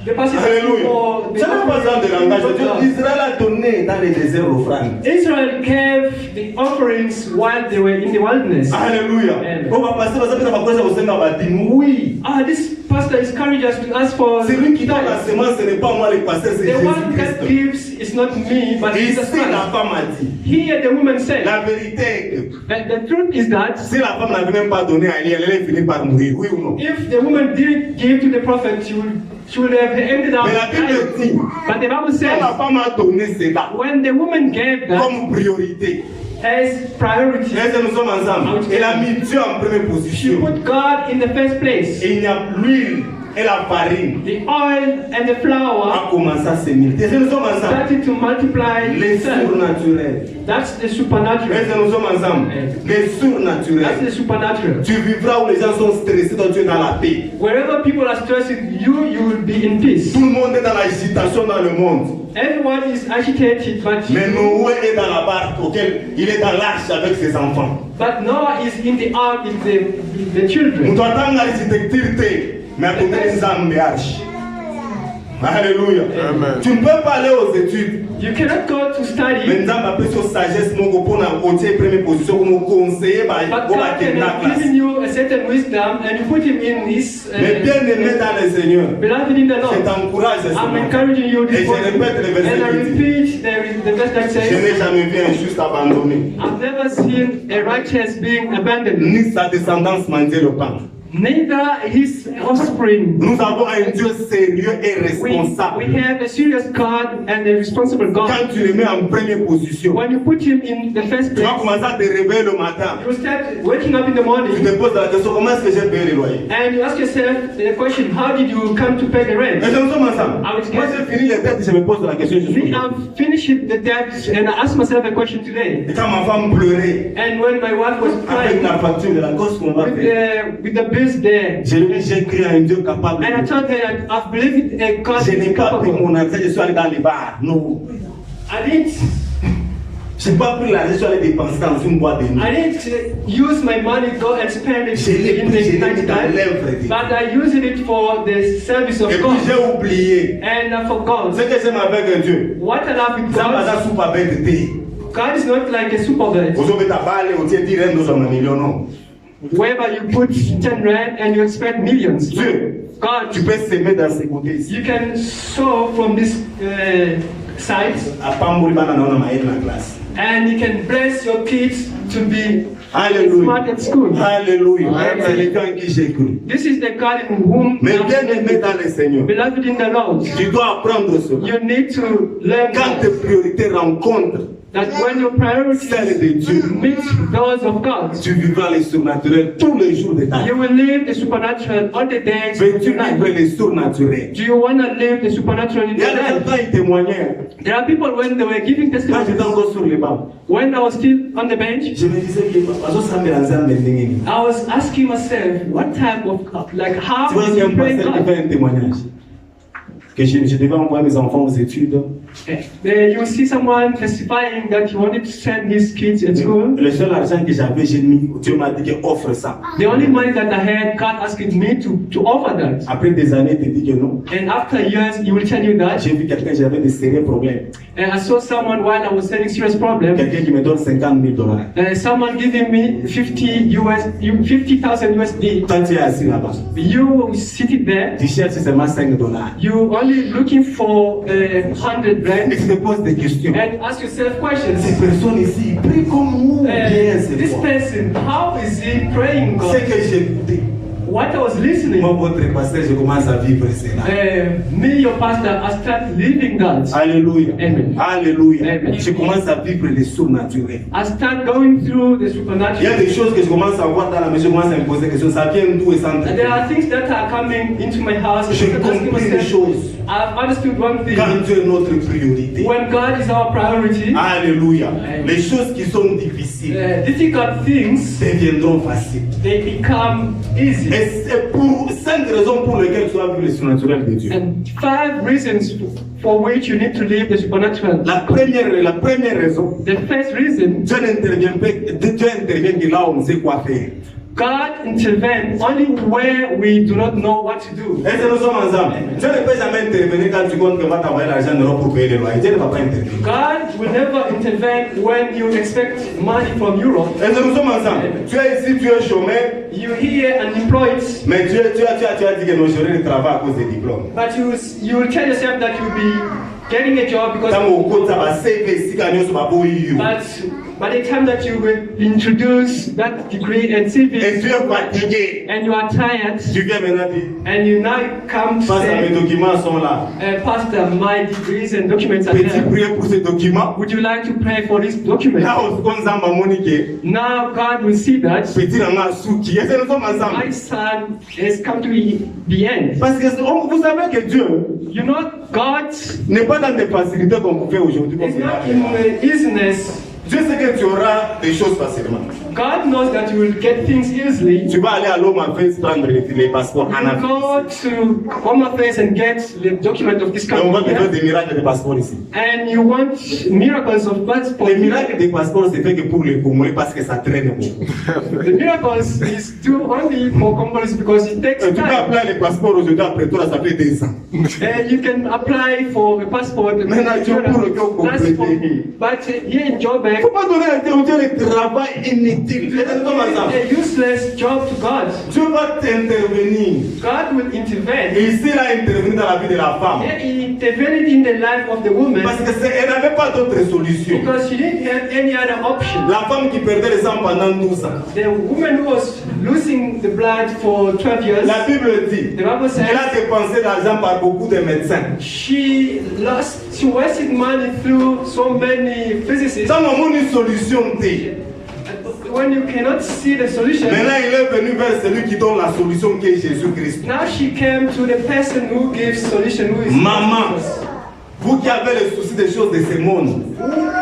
S3: The passage
S1: Alléluia.
S3: for
S1: Ce n'est pas besoin de langage.
S3: God.
S1: Israël a donné dans les déserts offrandes.
S3: Israel gave the offerings while they were in the wilderness.
S1: Alléluia.
S3: Amen.
S1: On va passer parce que ça va passer au Seigneur va dire oui.
S3: This pastor encourages us to ask for
S1: C'est lui qui donne la
S3: tithes.
S1: semence, ce n'est pas moi le pasteur, c'est
S3: The one that
S1: Jésus-Christ.
S3: gives is not me, but
S1: Et
S3: Jesus
S1: si la
S3: Christ.
S1: femme a dit,
S3: Here the woman said,
S1: la vérité est que
S3: that the truth is that
S1: si la femme n'avait même pas donné à Élie, elle allait finir par mourir, oui ou non?
S3: if the woman didn't give to the prophet, she would have ended up
S1: Mais la Bible dit,
S3: dying. But the Bible
S1: quand
S3: says,
S1: la femme a donné cela
S3: when the woman gave that
S1: comme priorité,
S3: as priority,
S1: est-ce que nous sommes ensemble? Elle a mis Dieu en première
S3: she
S1: position.
S3: put God in the first place.
S1: Et il y a l'huile et la farine
S3: The oil and the flour
S1: a commencé à se multiplier. Est-ce que nous sommes ensemble?
S3: started to multiply
S1: Les
S3: itself.
S1: surnaturels.
S3: That's the
S1: Est-ce
S3: supernatural.
S1: que nous sommes ensemble? Les
S3: That's
S1: surnaturels.
S3: the supernatural.
S1: Tu vivras où les gens sont stressés, donc tu es dans la paix.
S3: Wherever people are stressing you, you will be in peace.
S1: Tout le monde est dans l'agitation dans le monde.
S3: Everyone is agitated,
S1: Mais Noé est dans la barque auquel il est dans l'arche avec ses enfants.
S3: but Noah is in the ark with the
S1: Nous
S3: children.
S1: doit attendre l'architecture, mais à côté des âmes arches. Alléluia.
S2: Amen.
S1: Tu ne peux pas aller aux études.
S3: You cannot go to
S1: Mais
S3: study,
S1: nous avons appris sur sagesse, mon pour la haute première position, comme conseiller,
S3: but
S1: pour la
S3: God can have given you a certain wisdom and you put him in this.
S1: Mais bien aimé dans le Seigneur,
S3: Beloved in the
S1: je
S3: Lord,
S1: t'encourage
S3: I'm
S1: seulement.
S3: encouraging you
S1: Et
S3: this
S1: je
S3: morning,
S1: répète le verset
S3: and I
S1: qui dit,
S3: repeat the verse that
S1: je
S3: says,
S1: n'ai jamais vu un juste abandonné,
S3: I've never seen a righteous being abandoned,
S1: ni sa descendance manger le pain.
S3: neither his offspring.
S1: Nous avons un Dieu sérieux et
S3: We
S1: responsable.
S3: have a serious God and a responsible God.
S1: Quand tu le mets en première position,
S3: When you put him in the first
S1: tu vas
S3: place,
S1: commencer à te réveiller le matin.
S3: you start waking up in the
S1: Tu
S3: morning
S1: te poses la question, comment est-ce que j'ai payé le loyer?
S3: and you ask yourself the question, how did you come to pay the
S1: Et
S3: rent?
S1: nous sommes ensemble.
S3: I will
S1: Moi j'ai fini les têtes, je me pose la question. Je suis
S3: Me, I've finished the debt and I asked myself a question today.
S1: Et quand ma femme pleurait
S3: And when my wife was
S1: avec
S3: crying
S1: la facture de la cause qu'on va faire,
S3: with the bills there,
S1: je lui ai dit, j'ai cru à un Dieu capable.
S3: and I told her that I've believed in a God
S1: Je
S3: who
S1: n'ai
S3: is
S1: pas pris
S3: capable.
S1: mon argent, je suis allé dans les bars. Non.
S3: I didn't
S1: Je n'ai pas pris l'argent, je suis allé dépenser dans une boîte de nuit.
S3: I didn't use my money go and spend it
S1: Je l'ai
S3: in
S1: pris, je
S3: the
S1: l'ai mis dans
S3: nightlife,
S1: l'œuvre de Dieu.
S3: but I used it for the service
S1: Et
S3: of
S1: puis
S3: God.
S1: j'ai oublié.
S3: And I forgot.
S1: Ce que j'aime avec un Dieu,
S3: What I love with
S1: ça va
S3: God,
S1: dans soupe avec thé.
S3: God is not like a superbird.
S1: Vous avez ta balle, vous avez dit, nous sommes un million, non.
S3: Whereby you put 10 rand and you expect millions.
S1: Dieu,
S3: God,
S1: tu peux s'aimer dans ces côtés ici.
S3: you can sow from this side
S1: À Pambouri, banana, on a maïs dans la classe.
S3: and you can bless your kids to be
S1: Alléluia.
S3: smart at school.
S1: Alléluia.
S3: Amen.
S1: C'est le temps en qui j'ai cru.
S3: This is the God in whom
S1: Mais bien aimé dans le Seigneur,
S3: beloved in the Lord.
S1: tu dois apprendre cela.
S3: You need to learn
S1: Quand tes priorités rencontrent
S3: that when your priorities
S1: celles de Dieu,
S3: meet those of God,
S1: tu vivras les surnaturels tous les jours de ta vie.
S3: you will live the supernatural all the days of
S1: Veux-tu
S3: your
S1: vivre
S3: life.
S1: les surnaturels?
S3: Do you want to live the supernatural in
S1: Il y a
S3: your
S1: des
S3: life?
S1: gens qui témoignaient.
S3: There are people when they were giving
S1: Quand j'étais
S3: testimonies,
S1: encore sur les bancs,
S3: when I was still on the bench,
S1: je me disais que
S3: I was asking myself, what type of, like, how
S1: tu vois,
S3: is
S1: il y a
S3: he
S1: un
S3: praying
S1: pasteur qui
S3: God?
S1: fait un témoignage. Que je devais envoyer mes enfants aux études.
S3: You see someone testifying that he wanted to send his kids at school.
S1: Le seul argent que j'avais, j'ai mis, Dieu m'a dit que offre ça.
S3: The only money that I had, God asked me to offer that.
S1: Après des années, il te dit que non.
S3: And after years, he will tell you that.
S1: J'ai vu quelqu'un, j'avais des sérieux problèmes.
S3: And I saw someone while I was having serious problem.
S1: Quelqu'un qui me donne 50 000 dollars.
S3: Someone giving me 50,000 USD.
S1: Toi, tu es assis là-bas.
S3: You sitting there.
S1: Tu cherches seulement 5 dollars.
S3: You only looking for 100
S1: Et
S3: rand.
S1: tu te poses des questions.
S3: And ask yourself
S1: Ces
S3: questions.
S1: personnes ici, ils prient comme nous. Bien, c'est
S3: This
S1: quoi?
S3: person, how is he praying
S1: Ce
S3: God?
S1: que j'écoutais.
S3: What I was listening,
S1: Moi, votre pasteur, je commence à vivre cela.
S3: me, your pastor, I start living that.
S1: Alléluia.
S3: Amen.
S1: Alléluia.
S3: Amen.
S1: Je commence à vivre les surnaturels.
S3: I start going through the
S1: Il y a
S3: supernatural.
S1: des choses que je commence à voir dans la maison, je commence à me poser des questions. Ça vient d'où et sans
S3: There are things that are coming into my house. And
S1: J'ai
S3: I'm asking
S1: compris les
S3: myself,
S1: choses.
S3: I've understood one thing.
S1: Quand Dieu est notre priorité.
S3: When God is our priority,
S1: Alléluia.
S3: Amen.
S1: Les choses qui sont difficiles
S3: difficult things,
S1: deviendront faciles.
S3: they become easy.
S1: Et c'est pour 5 raisons pour lesquelles tu dois vivre le surnaturel de Dieu.
S3: And 5 reasons for which you need to live the supernatural.
S1: La première raison,
S3: The first reason,
S1: Dieu intervient que là où on sait quoi faire.
S3: God intervenes only where we do not know what to do.
S1: Est-ce que nous sommes ensemble? Dieu ne peut jamais intervenir quand tu comptes que va t'envoyer l'argent en Europe pour payer les loyers. Dieu ne va pas intervenir.
S3: God will never intervene when you expect money from Europe.
S1: Est-ce que nous sommes ensemble? Tu es ici, tu es chômeur,
S3: You're here unemployed,
S1: mais tu as dit que nos journées de travail à cause des diplômes.
S3: but you will tell yourself that you'll be getting a job because.
S1: Tant au côté, ça va CV ici quand nous sommes pour you.
S3: But by the time that you will introduce that degree and
S1: Et
S3: CV,
S1: tu es fatigué.
S3: and you are tired,
S1: Tu viens maintenant dire,
S3: and you now come to
S1: face à mes
S3: say,
S1: documents sont là.
S3: Pastor, my degrees and documents are
S1: Peux-tu
S3: there.
S1: prier pour ces documents?
S3: Would you like to pray for this document?
S1: Là, on se va moniquer.
S3: Now God will see that
S1: Petit dans souki. Est-ce que nous sommes ensemble?
S3: my son has come to the end.
S1: Parce que vous savez que Dieu
S3: You know, God
S1: n'est pas dans des facilités comme on fait aujourd'hui.
S3: is not in the easiness.
S1: Dieu sait que tu auras des choses facilement.
S3: God knows that you will get things easily.
S1: Tu vas aller à l'homme Affairs prendre les passeports en
S3: You
S1: Afrique.
S3: go to Home Affairs and get the document of this
S1: Et on va te
S3: country,
S1: faire des miracles de passeports ici.
S3: and you want miracles of passport.
S1: Les miracles des passeports, c'est fait que pour les Congolais parce que ça traîne beaucoup.
S3: The miracles is due only for Congolese because it takes
S1: Tu peux
S3: time.
S1: appeler les passeports aujourd'hui après toi, ça fait 2 ans.
S3: You can apply for a passport.
S1: Maintenant, tu peux
S3: That's for-
S1: compléter.
S3: But here in
S1: Il ne
S3: Joburg,
S1: faut pas donner à Dieu le travail inutile. Nous sommes ensemble.
S3: a useless job to God.
S1: Dieu va t'intervenir.
S3: God will intervene.
S1: Et ici, il a intervenu dans la vie de la femme.
S3: He intervened in the life of the woman
S1: Parce qu'elle n'avait pas d'autre solution.
S3: because she didn't have any other option.
S1: La femme qui perdait le sang pendant 12 ans.
S3: The woman who was losing the blood for 12 years,
S1: La Bible dit,
S3: the Bible
S1: elle a
S3: says
S1: dépensé l'argent par beaucoup de médecins.
S3: she wasted money through so many physicists.
S1: Sans au moins une solution, t'es.
S3: When you cannot see the solution,
S1: Maintenant, il est venu vers celui qui donne la solution qui est Jésus-Christ.
S3: now she came to the person who gives solution, who is
S1: Maman,
S3: Jesus.
S1: vous qui avez le souci des choses de ce monde,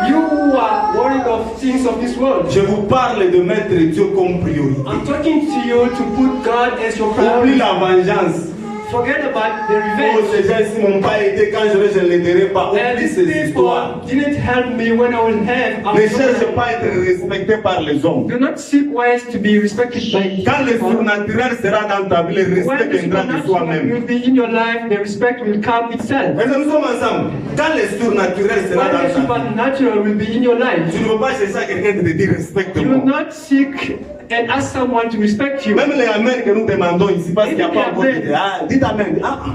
S3: You who are worried of things of this world.
S1: je vous parle de mettre Dieu comme priorité.
S3: I'm talking to you to put God as your
S1: Oublie
S3: priority.
S1: la vengeance.
S3: Forget about the
S1: Oh,
S3: revenge.
S1: ces gens ici m'ont pas aidé quand je ne l'aiderai pas.
S3: And
S1: Oublie
S3: these
S1: ces histoires.
S3: people didn't help me when I was have.
S1: Ne cherche pas à être respecté par les hommes.
S3: Do not seek ways to be respected by
S1: Quand le
S3: people.
S1: surnaturel sera dans ta vie, le
S3: When
S1: respect
S3: the
S1: viendra de
S3: supernatural
S1: soi-même.
S3: will be in your life, the respect will come itself.
S1: Mais nous sommes ensemble. Quand le surnaturel sera
S3: When the
S1: dans ta vie,
S3: supernatural will be in your life,
S1: tu ne vas pas chercher à quelqu'un de te dire
S3: you will
S1: respecte-moi.
S3: not seek and ask someone to respect you.
S1: Même les amens que nous demandons ici, parce qu'il n'y a pas encore de... Ah, dites amen. Ah, ah.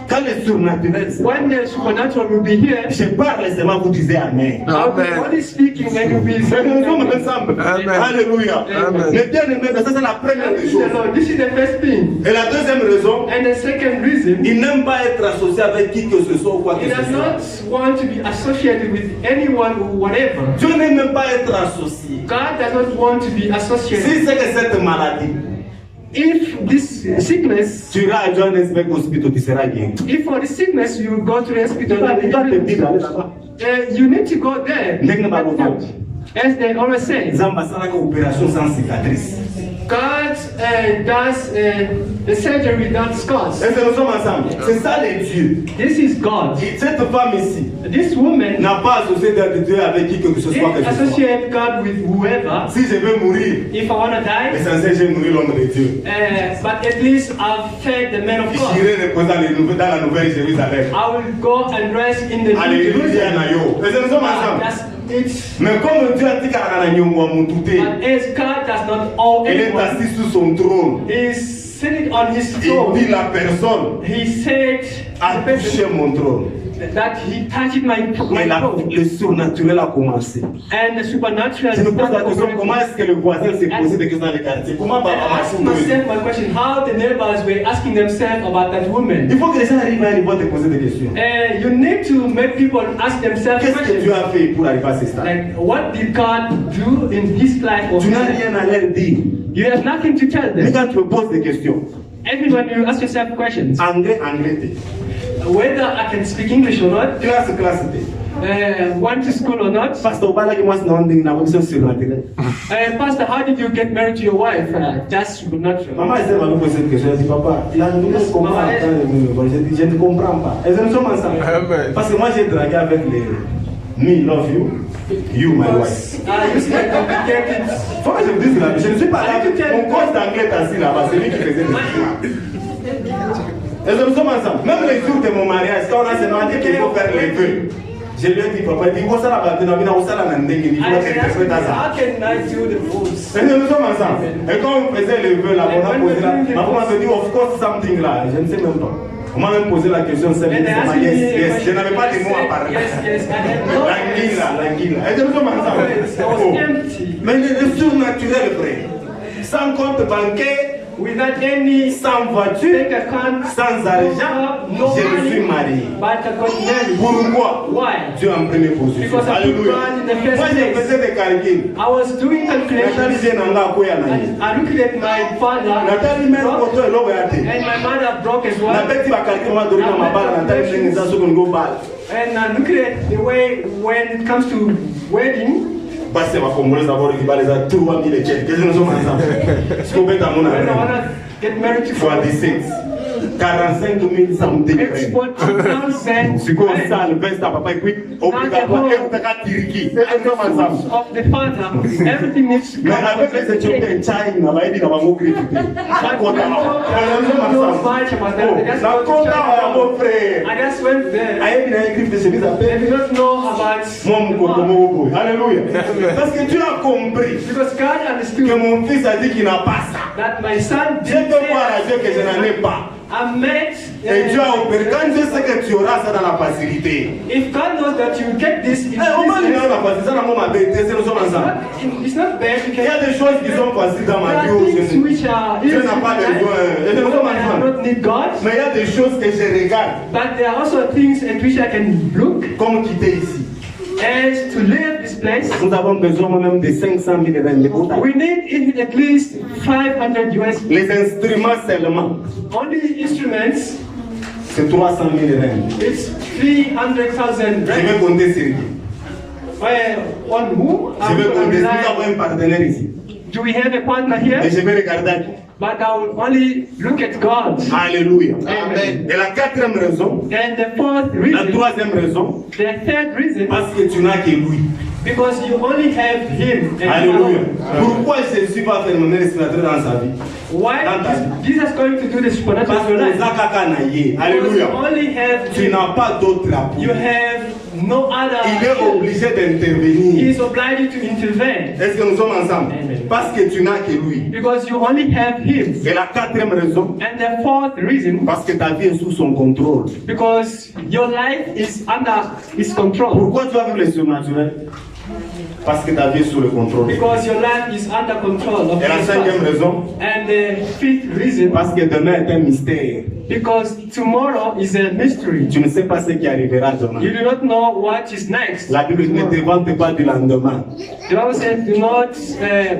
S1: Quand le surnaturel sera,
S3: When the supernatural will be here,
S1: je parle seulement, vous disiez amen.
S3: I'll be only speaking and you'll be
S1: Nous sommes ensemble.
S4: Amen.
S1: Alléluia.
S3: Amen.
S1: Mais bien aimé, ça c'est la première des
S3: Praise
S1: choses.
S3: the Lord. This is the first thing.
S1: Et la deuxième raison,
S3: And the second reason,
S1: il n'aime pas être associé avec qui que ce soit ou quoi que
S3: he
S1: ce
S3: does
S1: soit.
S3: not want to be associated with anyone or whatever.
S1: Dieu n'aime même pas être associé.
S3: God does not want to be associated.
S1: Si c'est que cette maladie,
S3: If this sickness,
S1: tu iras à Johannesburg Hospital, tu seras guéri.
S3: if for the sickness you go to the hospital,
S1: Il va te dire d'aller là-bas.
S3: you need to go there.
S1: Ndenge balobaki.
S3: As they always say,
S1: Nzambe asalaka opération sans cicatrice.
S3: God does the surgery without scars.
S1: Est-ce que nous sommes ensemble? C'est ça les dieux.
S3: This is God.
S1: Et cette femme ici
S3: This woman
S1: n'a pas associé de Dieu avec qui que ce soit que
S3: didn't
S1: ce soit.
S3: associate God with whoever.
S1: Si je veux mourir,
S3: If I want to die,
S1: l'essentiel j'ai nourri l'homme de Dieu.
S3: but at least I've fed the man of God.
S1: J'irai reposer dans la nouvelle Jérusalem.
S3: I will go and rest in the new
S1: Alléluia
S3: Jerusalem.
S1: na yo. Est-ce que nous sommes ensemble?
S3: That's it.
S1: Mais comme Dieu a dit qu'à la nyongo à Moutouté,
S3: But as God does not owe
S1: il est
S3: anyone,
S1: assis sous son trône.
S3: He's sitting on his
S1: Il
S3: throne.
S1: dit la personne
S3: He said
S1: a
S3: the person
S1: touché mon trône.
S3: that he touched my
S1: Et
S3: throne.
S1: le surnaturel a commencé.
S3: And the supernatural
S1: Je me pose la
S3: started
S1: question,
S3: operating.
S1: comment est-ce que le voisin s'est posé des questions dans le quartier? Comment
S3: I
S1: papa
S3: asked
S1: m'a
S3: myself my question, how the neighbors were asking themselves about that woman.
S1: Il faut que les gens arrivent à un niveau de poser des questions.
S3: You need to make people ask themselves
S1: Qu'est-ce que Dieu
S3: questions.
S1: a fait pour arriver à ce stade?
S3: Like, what did God do in his life? Or
S1: Tu n'as rien à leur dire.
S3: you have nothing to tell
S1: Mais
S3: them.
S1: quand tu me poses des questions,
S3: Everyone, you ask yourself questions.
S1: anglais, t'es.
S3: Whether I can speak English or not,
S1: Classe, t'es.
S3: went to school or not.
S1: Pasteur, voilà que moi, c'est un ding, na website surnaturel.
S3: Pastor, how did you get married to your wife? Just supernatural.
S1: Maman essaie de me poser cette question. Elle dit, papa, là, nous ne comprenons pas. Je dis, je ne comprends pas. Et nous sommes ensemble.
S4: Amen.
S1: Parce que moi, j'ai dragué avec Me love you, you my wife.
S3: You said complicated.
S1: Faut que je vous dise là, je ne suis pas là. Mon coach d'anglais est assis là-bas, c'est lui qui faisait des histoires. Et nous sommes ensemble. Même les jours de mon mariage, quand on a demandé qu'il faut faire les vœux, je lui ai dit, papa, il dit, où ça la bâtisse, on a ça la nandégue, il faut interpréter ça.
S3: How can I do the rules?
S1: Et nous sommes ensemble. Et quand on faisait les vœux là, on a posé là, maman m'a dit, of course something là, je ne sais même pas. On m'a même posé la question, c'est yes, yes. Je n'avais pas de mots à parler. L'anguille là. Et nous sommes ensemble. Oh. Mais le surnaturel, frère. Sans compte bancaire,
S3: Without any
S1: sans voiture,
S3: bank account,
S1: sans argent,
S3: no
S1: je
S3: money,
S1: suis marié.
S3: but I got married.
S1: Pourquoi?
S3: Why?
S1: Dieu en première position.
S3: Because I put
S1: Alléluia.
S3: God in the first
S1: Moi, je
S3: place.
S1: faisais des calculs.
S3: I was doing calculations.
S1: Nathalie, j'ai nanga quoi na ye.
S3: I looked at my father
S1: Nathalie, même auto est l'eau
S3: and my mother broke as
S1: na
S3: well.
S1: beti ba calcul ma dori na mabala Nathalie ndenge za soko ngo bal.
S3: And I looked at the way when it comes to wedding,
S1: Basi ba congolais d'abord qui va les a 3000 et quelques. Qu'est-ce que nous sommes ensemble? Ce qu'on peut dans mon
S3: when I
S1: avis.
S3: want to get married to
S1: Fois 17. 45 000 something.
S3: export 2,000
S1: Siko sale vesta papa écoute obligatoire et utaka tiriki. Et nous sommes ensemble.
S3: of the father. Everything needs to
S1: Mais
S3: come
S1: avec les Éthiopiens, China, va aider dans ma mot critiquer. La compta, la mon frère.
S3: I just went there.
S1: Aïe, il a écrit des chemises à
S3: They
S1: peine.
S3: did not know about
S1: Mon mot, alléluia. Parce que tu as compris
S3: because God
S1: que
S3: understood
S1: mon fils a dit qu'il n'a pas ça.
S3: that my son
S1: Je
S3: did
S1: peux voir à Dieu que je n'en ai pas.
S3: I met
S1: Et Dieu a opéré. Quand Dieu sait que tu auras ça dans la facilité.
S3: if God knows that you get this in
S1: Eh, au moins, il
S3: business,
S1: est dans la facilité. Ça, nous sommes ensemble.
S3: it's not bad. You
S1: Il y a
S3: can
S1: des choses qui sont faciles dans ma
S3: there
S1: vie.
S3: are
S1: où
S3: things
S1: je
S3: which are
S1: Dieu
S3: easy
S1: n'a pas
S3: to
S1: besoin.
S3: life.
S1: Et nous sommes
S3: I do
S1: ensemble.
S3: not need God,
S1: Mais il y a des choses que je regarde.
S3: but there are also things at which I can look
S1: Comme quitter ici.
S3: and to leave this place.
S1: Nous avons besoin même de 500 000 rand.
S3: We need even at least 500 US.
S1: Les instruments seulement,
S3: Only instruments,
S1: c'est 300 000 rand.
S3: it's 300,000
S1: Je
S3: rand.
S1: vais compter sur lui.
S3: On who?
S1: Je vais compter. Nous avons un partenaire ici.
S3: Do we have a partner
S1: Et
S3: here?
S1: je vais regarder à qui.
S3: But I will only look at God.
S1: Alléluia.
S3: Amen.
S1: Et la quatrième raison,
S3: And the fourth
S1: la
S3: reason,
S1: troisième raison,
S3: the third reason,
S1: parce que tu n'as que lui.
S3: because you only have Him. And
S1: Alléluia.
S3: alone.
S1: Pourquoi Jésus va faire mon respirateur dans sa vie?
S3: Why is Jesus going to do the supernatural
S1: Parce
S3: in your
S1: que
S3: life?
S1: Zaka Kanaye.
S3: Because you
S1: Alléluia.
S3: only have
S1: Tu
S3: Him.
S1: n'as pas d'autre appui.
S3: You have no other.
S1: Il est
S3: help.
S1: obligé
S3: He
S1: d'intervenir.
S3: is obliged to intervene
S1: Est-ce que nous sommes ensemble?
S3: Amen.
S1: Parce que tu n'as que lui.
S3: because you only have Him.
S1: Et la quatrième raison,
S3: And the fourth reason,
S1: parce que ta vie est sous son contrôle.
S3: because your life is under His control.
S1: Pourquoi tu vas vivre le surnaturel? Parce que ta vie est sous le contrôle.
S3: Because your life is under control of
S1: Et la
S3: His
S1: cinquième
S3: power.
S1: raison,
S3: And the fifth reason,
S1: parce que demain est un mystère.
S3: because tomorrow is a mystery.
S1: Tu ne sais pas ce qui arrivera demain.
S3: You do not know what is next.
S1: La Bible ne te vante pas du lendemain.
S3: The Bible said, do not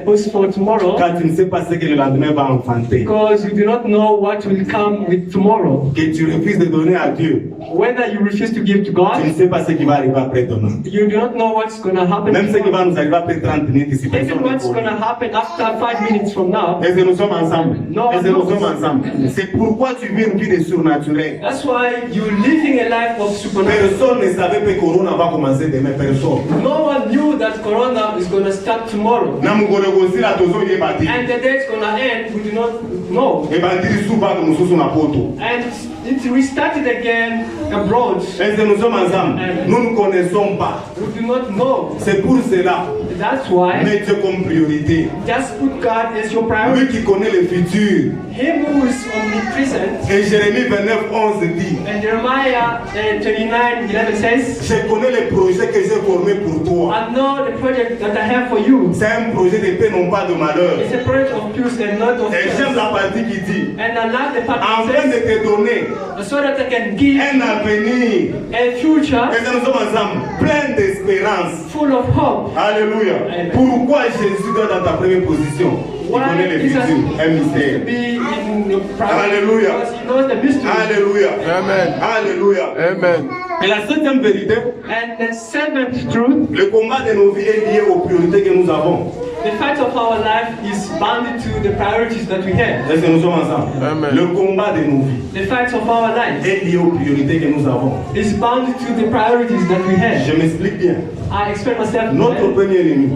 S3: post for tomorrow,
S1: Car tu ne sais pas ce que le lendemain va enfanter.
S3: because you do not know what will come with tomorrow.
S1: Que tu refuses de donner à Dieu.
S3: Whether you refuse to give to
S1: Tu
S3: God,
S1: ne sais pas ce qui va arriver après demain.
S3: you do not know what's going to happen.
S1: Même ce qui
S3: tomorrow.
S1: va nous arriver après 30 minutes ici.
S3: Even
S1: personne ne
S3: what's going to
S1: connaît.
S3: happen after 5 minutes from now.
S1: Est-ce que nous sommes ensemble?
S3: Non,
S1: Est-ce que
S3: non.
S1: nous sommes ensemble? C'est pourquoi tu vis une vie de surnaturel.
S3: That's why you're living a life of supernatural.
S1: Personne ne savait que Corona va commencer demain. Personne.
S3: No one knew that Corona is going to start tomorrow.
S1: Na mukolo kosila tozo yebati.
S3: And the day it's going to end, we do not know.
S1: Ebandiri suba mususu na poto.
S3: And it restarted again abroad.
S1: Est-ce que nous sommes ensemble? Nous ne connaissons pas.
S3: We do not know.
S1: C'est pour cela.
S3: That's why
S1: Mets Dieu comme priorité.
S3: just put God as your
S1: Lui
S3: priority.
S1: qui connaît le futur.
S3: Him who is omnipresent.
S1: Et Jérémie 29:11 dit,
S3: And Jeremiah 29:11 says,
S1: je connais les projets que j'ai formés pour toi.
S3: I know the project that I have for you.
S1: C'est un projet de paix, non pas de malheur.
S3: It's a project of peace and not of
S1: Et j'aime
S3: fear.
S1: la partie qui dit,
S3: And I love the part
S1: afin
S3: that
S1: de
S3: says,
S1: te donner
S3: so that I can give
S1: un avenir.
S3: a future
S1: Et nous sommes ensemble, plein d'espérance.
S3: full of hope.
S1: Alléluia.
S3: Amen.
S1: Pourquoi Jésus doit dans ta première position? Il
S3: Why
S1: connaît le
S3: Jesus
S1: futur, un
S3: needs to
S1: mystère.
S3: be in the priority?
S1: Alléluia.
S3: Because he knows the mystery.
S1: Alléluia.
S4: Amen.
S1: Alléluia.
S4: Amen.
S1: Et la septième vérité,
S3: And the seventh truth,
S1: le combat de nos vies est lié aux priorités que nous avons.
S3: The fight of our life is bounded to the priorities that we have.
S1: Est-ce que nous sommes ensemble?
S4: Amen.
S1: Le combat de nos vies
S3: The fight of our life
S1: est lié aux priorités que nous avons.
S3: is bounded to the priorities that we have.
S1: Je m'explique bien.
S3: I explain myself.
S1: Notre premier ennemi,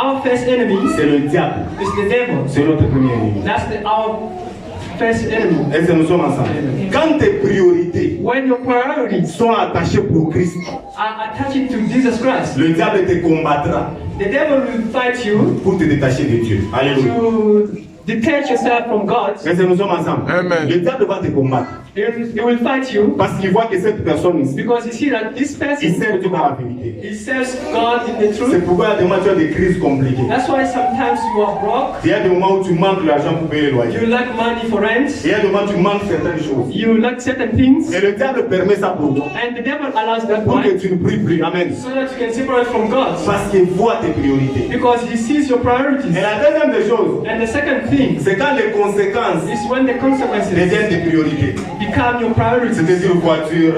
S3: Our first enemy
S1: c'est le diable.
S3: is the devil.
S1: C'est notre premier ennemi.
S3: That's our first enemy.
S1: Est-ce que nous sommes ensemble? Quand tes priorités
S3: When your priorities
S1: sont attachées pour Christ,
S3: are attached to Jesus Christ,
S1: le diable te combattra
S3: the devil will fight you
S1: pour te détacher de Dieu. Alléluia.
S3: to detach yourself from God.
S1: Est-ce que nous sommes ensemble?
S4: Amen.
S1: Le diable va te combattre
S3: He will fight you
S1: parce qu'il voit que cette personne ici,
S3: because he sees that this
S1: il
S3: person,
S1: sert Dieu dans la vérité.
S3: he serves God in the
S1: C'est
S3: truth.
S1: pourquoi il y a des moments où tu as des crises compliquées.
S3: That's why sometimes you are broke,
S1: Il y a des moments où tu manques l'argent pour payer le loyer.
S3: you lack money for rent,
S1: Il y a des moments où tu manques certaines choses.
S3: you lack certain things,
S1: Et le diable permet ça pour toi.
S3: and the devil allows that
S1: Pour que
S3: one
S1: tu ne pries plus. Amen.
S3: so that you can separate from God
S1: Parce qu'il voit tes priorités.
S3: because he sees your priorities.
S1: Et la deuxième des choses,
S3: And the second thing
S1: c'est quand les conséquences
S3: is when the consequences
S1: deviennent des priorités.
S3: become your priorities,
S1: C'est-à-dire voiture,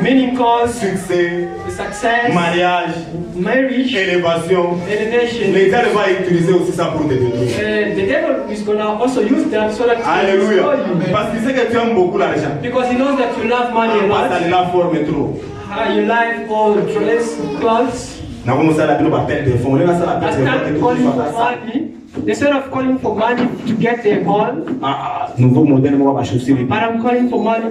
S3: meaning cause,
S1: succès,
S3: success,
S1: mariage,
S3: marriage,
S1: élévation.
S3: elevation.
S1: Le diable va utiliser aussi ça pour te détruire.
S3: The devil is gonna also use that so that he can
S1: Alléluia.
S3: destroy you.
S1: Parce qu'il sait que tu aimes beaucoup l'argent.
S3: Because he knows that you love money a
S1: Parce que
S3: lot.
S1: la forme est trop.
S3: You like all dress, clothes.
S1: Na como ça la Bible appelle des fonds. On va ça la
S3: I
S1: peine
S3: start
S1: de
S3: calling
S1: fonds.
S3: for money. Instead of calling for money to get the all,
S1: Nouveau modèle, moi, va chausser les
S3: but I'm calling for money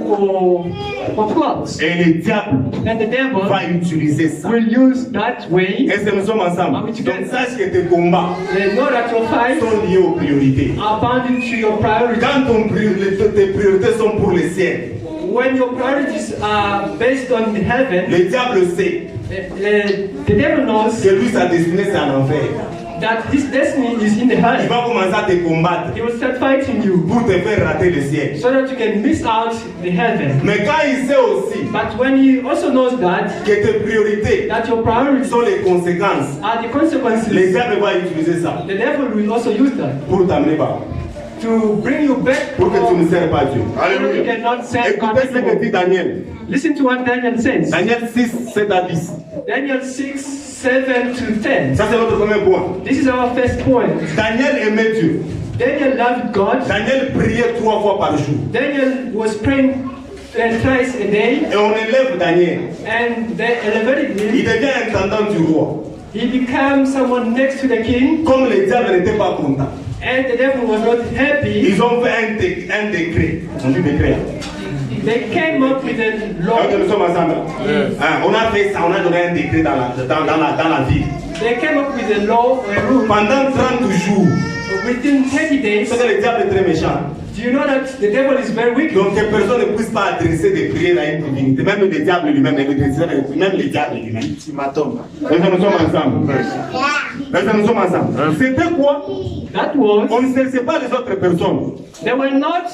S3: for clothes.
S1: Et le diable
S3: And the devil
S1: va utiliser ça.
S3: will use that way.
S1: Est-ce que nous sommes ensemble?
S3: Ah oui, tu
S1: Donc
S3: peux.
S1: sache que tes combats
S3: They know that your fights
S1: sont liés aux priorités.
S3: are bounded to your priorities.
S1: Quand tes priorités sont pour le ciel,
S3: When your priorities are based on heaven,
S1: le diable sait
S3: the devil knows
S1: que lui, sa destinée, c'est en enfer.
S3: that his destiny is in the
S1: Il
S3: heaven.
S1: va commencer à te combattre
S3: He will start fighting you
S1: pour te faire rater le ciel.
S3: so that you can miss out the heaven.
S1: Mais quand il sait aussi
S3: But when he also knows that
S1: que tes priorités
S3: that your priorities
S1: sont les conséquences,
S3: are the consequences,
S1: le diable va utiliser ça
S3: the devil will also use that
S1: pour t'amener bas,
S3: to bring you back
S1: pour que tu ne sers pas Dieu.
S3: so that you cannot serve God
S1: Écoutez ce que dit
S3: anymore.
S1: Daniel.
S3: Listen to what Daniel says.
S1: Daniel 6, 7 à 10.
S3: Daniel 6, 7 to 10.
S1: Ça, c'est notre premier point.
S3: This is our first point.
S1: Daniel aimait Dieu.
S3: Daniel loved God.
S1: Daniel priait 3 fois par jour.
S3: Daniel was praying thrice a day,
S1: Et on élève Daniel.
S3: and they elevated
S1: Il
S3: him.
S1: devient intendant du roi.
S3: He became someone next to the king,
S1: Comme le diable n'était pas content,
S3: and the devil was not happy.
S1: ils ont fait un décret. On dit décret.
S3: They came up with a
S1: Donc nous
S3: law.
S1: sommes ensemble.
S4: Yes.
S1: Hein, on a fait ça, on a donné un décret dans la ville.
S3: They came up with a law, a rule.
S1: Pendant 30 jours.
S3: Within 30 days,
S1: Parce que le diable est très méchant.
S3: do you know that the devil is very wicked?
S1: Donc que personne ne puisse pas adresser des prières à une divinité. Même le diable lui-même, même le diable lui-même. Est-ce que nous sommes ensemble? Est-ce que nous sommes ensemble? C'était quoi?
S3: That was,
S1: On ne cherchait pas les autres personnes.
S3: they were not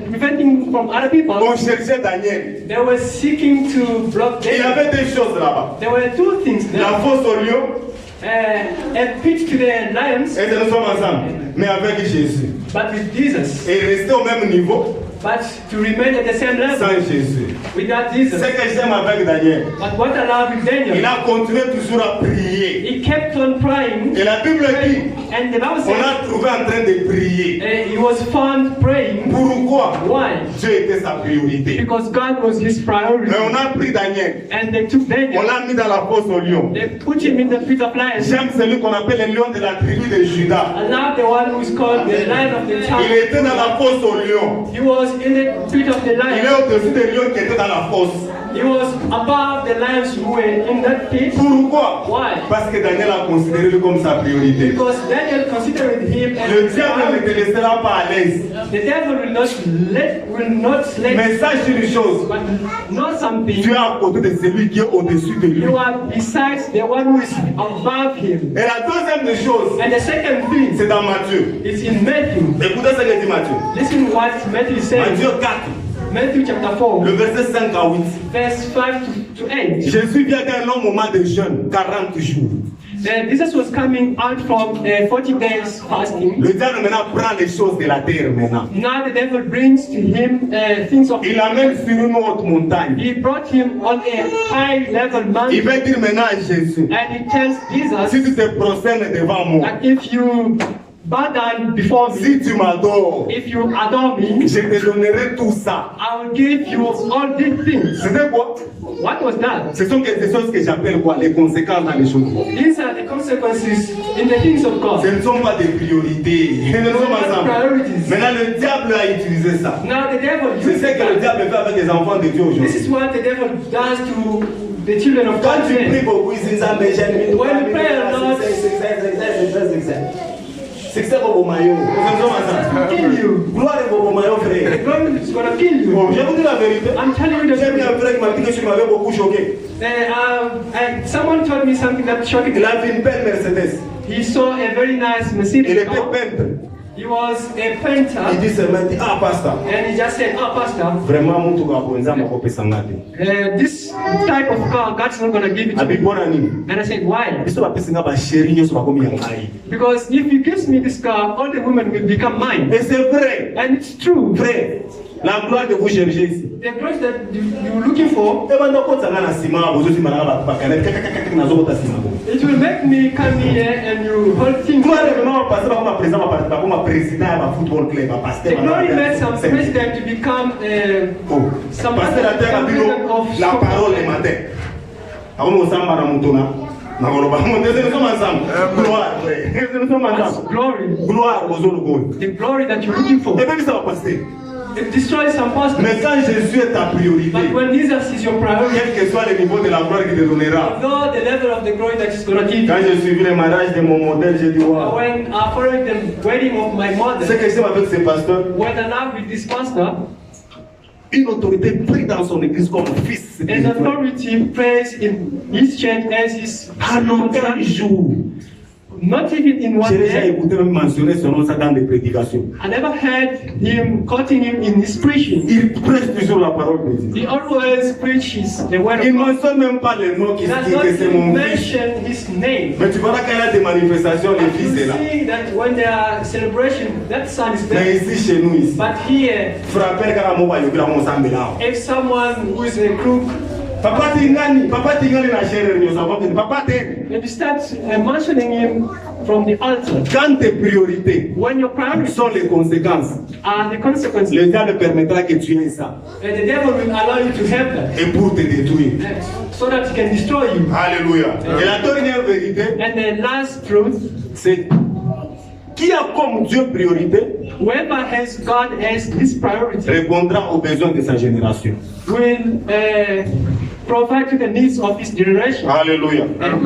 S3: preventing from other people.
S1: On cherchait Daniel.
S3: They were seeking to block
S1: Il y
S3: them.
S1: avait des choses là-bas.
S3: There were two things there.
S1: La fosse au lion,
S3: A pitch to the lions,
S1: et nous sommes ensemble. Mais avec Jésus.
S3: but with Jesus.
S1: Et rester au même niveau
S3: But to remain at the same level
S1: sans Jésus.
S3: without
S1: Ce
S3: Jesus.
S1: que j'aime avec Daniel,
S3: But what I love with
S1: il
S3: Daniel,
S1: a continué toujours à prier.
S3: he kept on praying.
S1: Et la Bible dit,
S3: And the Bible
S1: on
S3: says
S1: a trouvé en train de prier.
S3: he was found praying.
S1: Pourquoi?
S3: Why?
S1: Dieu était sa priorité.
S3: Because God was his priority.
S1: Mais on a pris Daniel,
S3: And they took
S1: on
S3: Daniel.
S1: l'a mis dans la fosse au lion.
S3: They put him in the pit of lions.
S1: J'aime celui qu'on appelle le lion de la tribu de Juda.
S3: And now the one who is called the lion of the
S1: Il
S3: tribe.
S1: était dans la fosse au lion.
S3: He was in the pit of the
S1: Il est
S3: lions.
S1: au-dessus des lions qui étaient dans la fosse.
S3: He was above the lions who were in that pit.
S1: Pourquoi?
S3: Why?
S1: Parce que Daniel a considéré lui comme sa priorité.
S3: Because Daniel considered him as
S1: Le
S3: his
S1: diable ne te
S3: priority.
S1: laissera pas à l'aise.
S3: The devil will not let
S1: Mais sache une chose,
S3: but know something.
S1: tu es à côté de celui qui est au-dessus de lui.
S3: You are besides the one who is above him.
S1: Et la deuxième des choses,
S3: And the second thing
S1: c'est dans Matthieu.
S3: is in Matthew.
S1: Écoutez ce que dit Matthieu.
S3: Listen what Matthew says.
S1: Matthieu 4,
S3: Matthew chapter 4,
S1: le verset 5 à 8.
S3: verse 5 to 8.
S1: Jésus vient d'un long moment de jeûne, 40 jours.
S3: Jesus was coming out from 40 days fasting.
S1: Le diable maintenant prend les choses de la terre maintenant.
S3: Now the devil brings to him things of.
S1: Il l'amène sur une haute montagne.
S3: He brought him on a high level
S1: Il
S3: mountain,
S1: va dire maintenant à Jésus,
S3: and he tells
S1: si
S3: Jesus
S1: tu te prosternes devant moi,
S3: that if you bow down before me,
S1: si tu m'adores,
S3: if you adore me,
S1: je te donnerai tout ça.
S3: I will give you all these things.
S1: C'était quoi?
S3: What was that?
S1: Ce sont des choses que j'appelle quoi? Les conséquences dans les choses.
S3: These are the consequences in the things of God.
S1: Ce ne sont pas des priorités. Nous sommes ensemble.
S3: Priorities.
S1: Maintenant, le diable a utilisé ça.
S3: Now the devil
S1: C'est
S3: uses
S1: ce que le
S3: that.
S1: diable fait avec les enfants de Dieu
S3: This
S1: aujourd'hui.
S3: is what the devil does to the children of
S1: Quand
S3: God
S1: tu pries
S3: today.
S1: beaucoup, c'est ça, mais j'aime.
S3: When you pray a lot,
S1: C'est que c'est vos maillots. Nous sommes ensemble.
S3: kill you.
S1: Gloire à vos maillots,
S3: The
S1: frère.
S3: God is gonna kill you.
S1: Bon, je vous dis la vérité.
S3: I'm telling you the
S1: J'ai vu un
S3: truth.
S1: frère qui m'a dit que tu m'avais beaucoup choqué.
S3: Someone told me something that shocked
S1: Il
S3: me.
S1: a vu une belle Mercedes.
S3: He saw a very nice
S1: Il
S3: Mercedes
S1: était
S3: car.
S1: peintre.
S3: He was a
S1: Il
S3: painter,
S1: dit seulement, il dit, ah, pasteur.
S3: and he just said, "Oh, Pastor,
S1: Vraiment, mon tour à bonza, ma copie sangate.
S3: this type of car, God's not gonna give it to
S1: Abi
S3: me."
S1: bona nini?
S3: And I said, "Why?"
S1: Biso ba pesi nga ba chéri nyoso ba komi yangai.
S3: Because if He gives me this car, all the women will become mine,
S1: Et c'est vrai.
S3: and it's true.
S1: Frère, la gloire que vous cherchez ici.
S3: The grace that you're looking for,
S1: Et maintenant, quand ça va dans ciment, vous aussi, malade, ba canette, na zo ta ciment.
S3: it will make me come here and you hold things.
S1: Gloire est vraiment passé par ma président, ma président, ma football club, ma pasteur.
S3: The glory made some president to become
S1: Oh,
S3: some
S1: pasteur la terre a dit la parole le matin. Avant ça, ma ramutona. Na koloba, nous sommes ensemble. Gloire, frère. Nous sommes
S3: God's
S1: ensemble.
S3: glory,
S1: Gloire aux autres.
S3: the glory that you're looking for.
S1: Et même ça va passer.
S3: It destroys some pastors.
S1: Mais quand Jésus est ta priorité,
S3: But when Jesus is your priority,
S1: quel que soit le niveau de la gloire qu'il te donnera.
S3: although the level of the glory that He's gonna give
S1: Quand
S3: you,
S1: j'ai suivi le mariage de mon modèle, j'ai dit waouh.
S3: when following the wedding of my
S1: Ce
S3: mother,
S1: que j'aime avec ces pasteurs,
S3: when I love with this pastor,
S1: une autorité prise dans son église comme fils.
S3: an authority prays in his church as his
S1: En aucun jour.
S3: not even in one
S1: J'ai déjà
S3: day.
S1: écouté même mentionner son nom ça dans des prédications.
S3: I never heard him quoting him in his preaching.
S1: Il prêche toujours la parole de Dieu.
S3: He always preaches the word
S1: Il
S3: of
S1: ne
S3: God.
S1: mentionne même pas le nom qui
S3: He does
S1: dit
S3: not
S1: que c'est mon
S3: even
S1: fils.
S3: mention his name.
S1: Mais tu verras qu'il y a des manifestations, le
S3: But
S1: fils est
S3: you
S1: là.
S3: see that when there are celebration, that son is
S1: Mais
S3: there.
S1: ici, chez nous, ici,
S3: But here,
S1: frapper quand on va y aller, on s'en met là.
S3: if someone who is a crook,
S1: Papa tingani na chérie nyo ça va bien. Papa te.
S3: when you start mentioning him from the altar,
S1: Quand tes priorités
S3: when your priorities
S1: sont les conséquences,
S3: are the consequences,
S1: le diable permettra que tu aies ça
S3: the devil will allow you to have that,
S1: et pour te détruire.
S3: so that he can destroy you.
S1: Alléluia. Et la dernière vérité,
S3: And the last truth,
S1: c'est qui a comme Dieu priorité
S3: whoever has God as his priority
S1: répondra aux besoins de sa génération.
S3: will provide to the needs of his generation.
S1: Alléluia.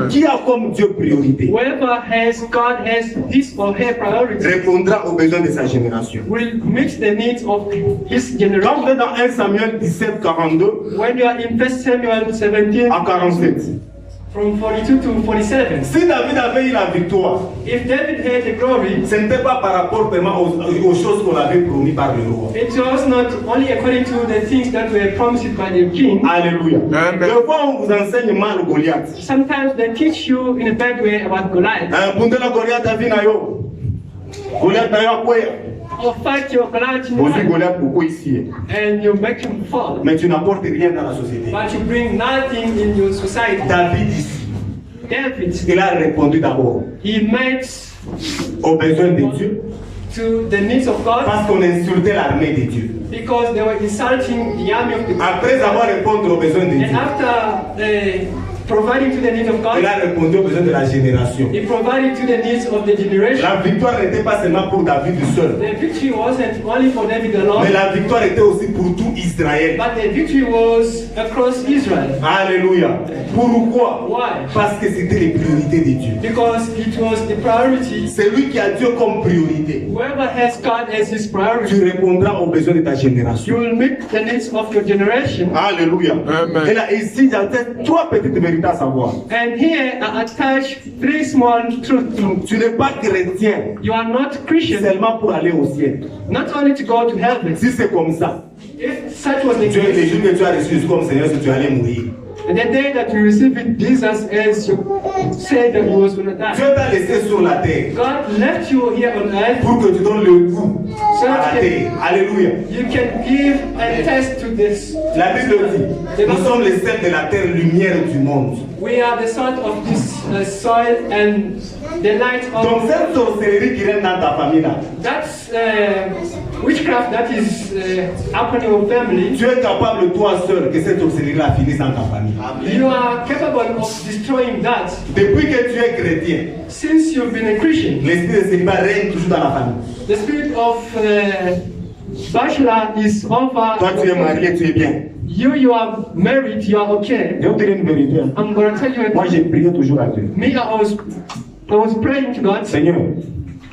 S1: Qui a comme Dieu priorité
S3: Whoever has God as his or her priority
S1: répondra aux besoins de sa génération.
S3: will meet the needs of his
S1: Quand vous
S3: generation.
S1: êtes dans 1 Samuel 17, 42
S3: When you are in 1 Samuel 17,
S1: à 47,
S3: from 42 to 47,
S1: si David avait eu la victoire,
S3: if David had the glory,
S1: ce n'était pas par rapport vraiment aux choses qu'on avait promis par le roi.
S3: it was not only according to the things that were promised by the king.
S1: Alléluia.
S2: Amen.
S1: Des fois, on vous enseigne mal Goliath.
S3: Sometimes they teach you in a bad way about Goliath.
S1: Bundela Goliath a vu na yo. Goliath na yo akwea.
S3: Or fight your Goliath in
S1: Aussi
S3: life,
S1: Goliath beaucoup ici.
S3: and you make him fall.
S1: Mais tu n'apportes rien dans la société.
S3: But you bring nothing in your society.
S1: David ici,
S3: David,
S1: il a répondu d'abord
S3: he met
S1: aux besoins de Dieu
S3: to the needs of God
S1: parce qu'on insultait l'armée de Dieu.
S3: because they were insulting the army of the God.
S1: Après avoir répondu aux besoins de
S3: And
S1: Dieu,
S3: after providing to the needs of
S1: il
S3: God,
S1: a répondu aux besoins de la génération.
S3: he provided to the needs of the generation.
S1: La victoire n'était pas seulement pour David seul,
S3: The victory wasn't only for David alone,
S1: mais la victoire était aussi pour tout Israël.
S3: but the victory was across Israel.
S1: Alléluia. Pourquoi?
S3: Why?
S1: Parce que c'était les priorités de Dieu.
S3: Because it was the priority.
S1: C'est lui qui a Dieu comme priorité.
S3: Whoever has God as his priority,
S1: Tu répondras aux besoins de ta
S3: you
S1: génération.
S3: will meet the needs of your generation.
S1: Alléluia.
S2: Amen.
S1: Et là, ici, j'ai trois petites vérités à savoir.
S3: And here I attach three small truths.
S1: Tu n'es pas chrétien
S3: You are not Christian,
S1: seulement pour aller au ciel.
S3: not only to go to heaven.
S1: Si c'est comme ça,
S3: If such was the
S1: Dieu, les
S3: case,
S1: jours que tu as reçus comme Seigneur, c'est que tu allais mourir.
S3: the day that you receive it, Jesus as your said that he was going to
S1: Dieu
S3: die.
S1: t'a laissé sur la terre
S3: God left you here on earth
S1: pour que tu donnes le goût à la terre. Alléluia.
S3: you can give a test to this.
S1: La Bible dit, nous sommes les sels de la terre, lumière du monde.
S3: We are the salt of this soil and the light
S1: Donc
S3: of
S1: cette sorcellerie qui règne dans ta famille là,
S3: that's witchcraft that is happening in your family.
S1: tu es capable toi seul que cette sorcellerie là finisse dans ta famille.
S3: You are capable of destroying that.
S1: Depuis que tu es chrétien,
S3: Since you've been a Christian,
S1: l'esprit de célibat règne toujours dans la famille.
S3: the spirit of bachelor is over.
S1: Toi tu es marié, tu es bien.
S3: You are married, you are okay.
S1: Je vais vous dire une vérité.
S3: I'm going to tell you.
S1: Moi j'ai prié toujours à Dieu.
S3: Me, I was praying to God.
S1: Seigneur,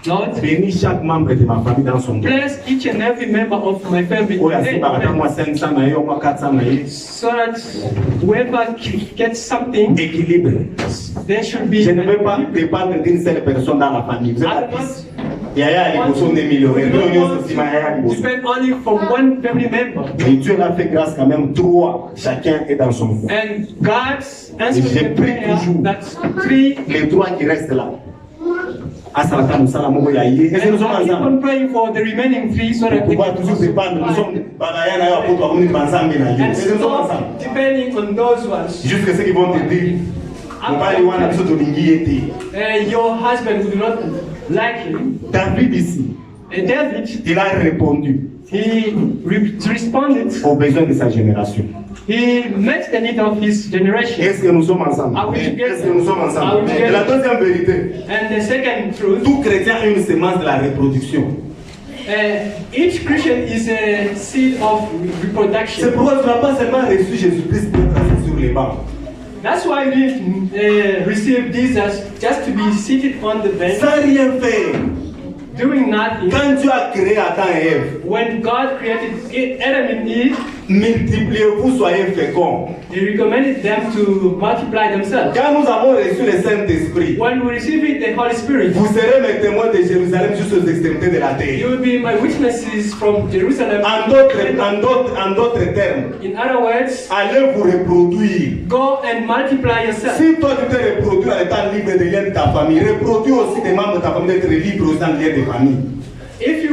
S3: Lord,
S1: bénis chaque membre de ma famille dans son cœur.
S3: bless each and every member of my family
S1: Oh, il y
S3: today,
S1: a moi 500 naïe, moi 400 naïe.
S3: so that whoever gets something,
S1: Équilibre.
S3: there should be.
S1: Je ne veux pas dépendre d'une seule personne dans la famille. Vous êtes à 10. Yaya aliposo ne millionnaire. Nous on aussi Yaya aliposo.
S3: Depend only from one family member.
S1: Et Dieu l'a fait grâce quand même 3. Chacun est dans son coin.
S3: And God's answer
S1: J'ai
S3: the
S1: pris
S3: prayer
S1: toujours.
S3: that 3.
S1: Les 3 qui restent là. Asarata Moussala Mogo Yaye. Est-ce que nous sommes
S3: And I keep
S1: ensemble?
S3: on praying for the remaining 3 so
S1: On
S3: that they
S1: va
S3: can
S1: toujours dépendre. Nous sommes
S3: survive.
S1: Bagayana et Apoto Amouni Banzambe na Dieu.
S3: And
S1: Est-ce que nous sommes ensemble?
S3: stop depending on those ones.
S1: Jusqu'à ceux qui vont te dire. On va aller voir la biso Tolingi était.
S3: Your husband would not like him.
S1: David ici,
S3: And David,
S1: il a répondu
S3: he responded.
S1: aux besoins de sa génération.
S3: He met the need of his generation.
S1: Est-ce que nous sommes ensemble?
S3: Are we together?
S1: Est-ce que nous sommes
S3: Are
S1: ensemble?
S3: we
S1: Et
S3: together?
S1: la deuxième vérité,
S3: And the second truth,
S1: tout chrétien a une semence de la reproduction.
S3: each Christian is a seed of
S1: C'est
S3: reproduction.
S1: pourquoi tu n'as pas seulement reçu Jésus-Christ pour être assis sur les bancs.
S3: That's why we didn't receive Jesus just to be seated on the bench,
S1: Sans rien faire.
S3: doing nothing.
S1: Quand Dieu a créé Adam et Ève,
S3: When God created Adam and Eve,
S1: multipliez-vous, soyez féconds.
S3: He recommended them to multiply themselves.
S1: Quand nous avons reçu le Saint-Esprit,
S3: When we receive it, the Holy Spirit,
S1: vous serez mes témoins de Jérusalem jusqu'aux extrémités de la
S3: you
S1: terre.
S3: will be my witnesses from Jerusalem.
S1: En d'autres termes,
S3: In other words,
S1: allez vous reproduire.
S3: go and multiply yourself.
S1: Si toi tu te reproduis en étant libre des liens de ta famille, reproduis aussi des membres de ta famille d'être libres aussi dans les liens de famille.
S3: If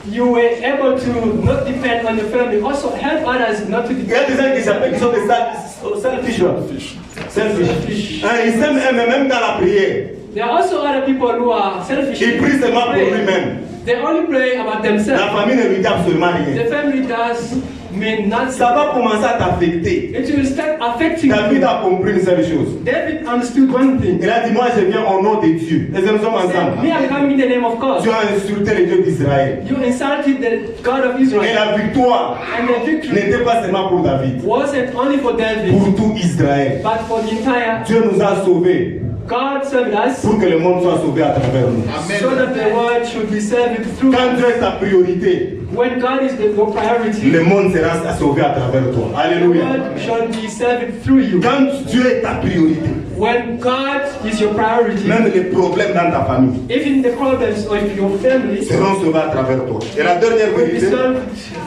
S3: you were able to not depend on the family, also help others not to
S1: Il y a
S3: depend.
S1: des gens qui s'appellent qui sont des selfish. Selfish. Ils s'aiment même dans la prière.
S3: There are also other people who are selfish.
S1: Il prie seulement pour lui-même.
S3: They only pray about
S1: La
S3: themselves.
S1: famille ne lui dit absolument rien.
S3: The family does mean nothing.
S1: Ça va commencer à t'affecter.
S3: It will start affecting
S1: David
S3: you.
S1: a compris une seule chose.
S3: David understood one thing.
S1: Il a dit, moi je viens au nom de Dieu. Est-ce que nous sommes
S3: He said,
S1: ensemble?
S3: me, I'm coming in the name of God.
S1: Tu as insulté le Dieu d'Israël.
S3: You insulted the God of
S1: Et
S3: Israel.
S1: la victoire
S3: And the victory
S1: n'était pas seulement pour David,
S3: wasn't only for David,
S1: pour tout Israël.
S3: but for the entire.
S1: Dieu nous a sauvés
S3: God saved us
S1: pour que le monde soit sauvé à travers nous.
S3: so that the world should be saved through.
S1: Quand Dieu est ta priorité,
S3: When God is your priority,
S1: le monde sera sauvé à travers toi.
S3: the
S1: Alléluia.
S3: world shall be saved through you.
S1: Quand Dieu est ta priorité,
S3: When God is your priority,
S1: même les problèmes dans ta famille
S3: even the problems of your family
S1: seront sauvés à travers toi. Et la dernière
S3: will be
S1: vérité,
S3: solved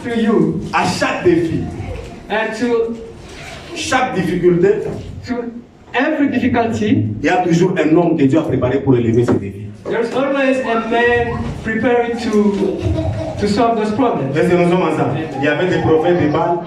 S3: through you.
S1: à chaque défi,
S3: And
S1: chaque difficulté,
S3: to every difficulty,
S1: il y a toujours un homme que Dieu a préparé pour élever ces défis.
S3: there's always a man preparing to solve those problems.
S1: Est-ce que nous sommes ensemble? Il y avait des prophètes de Baal,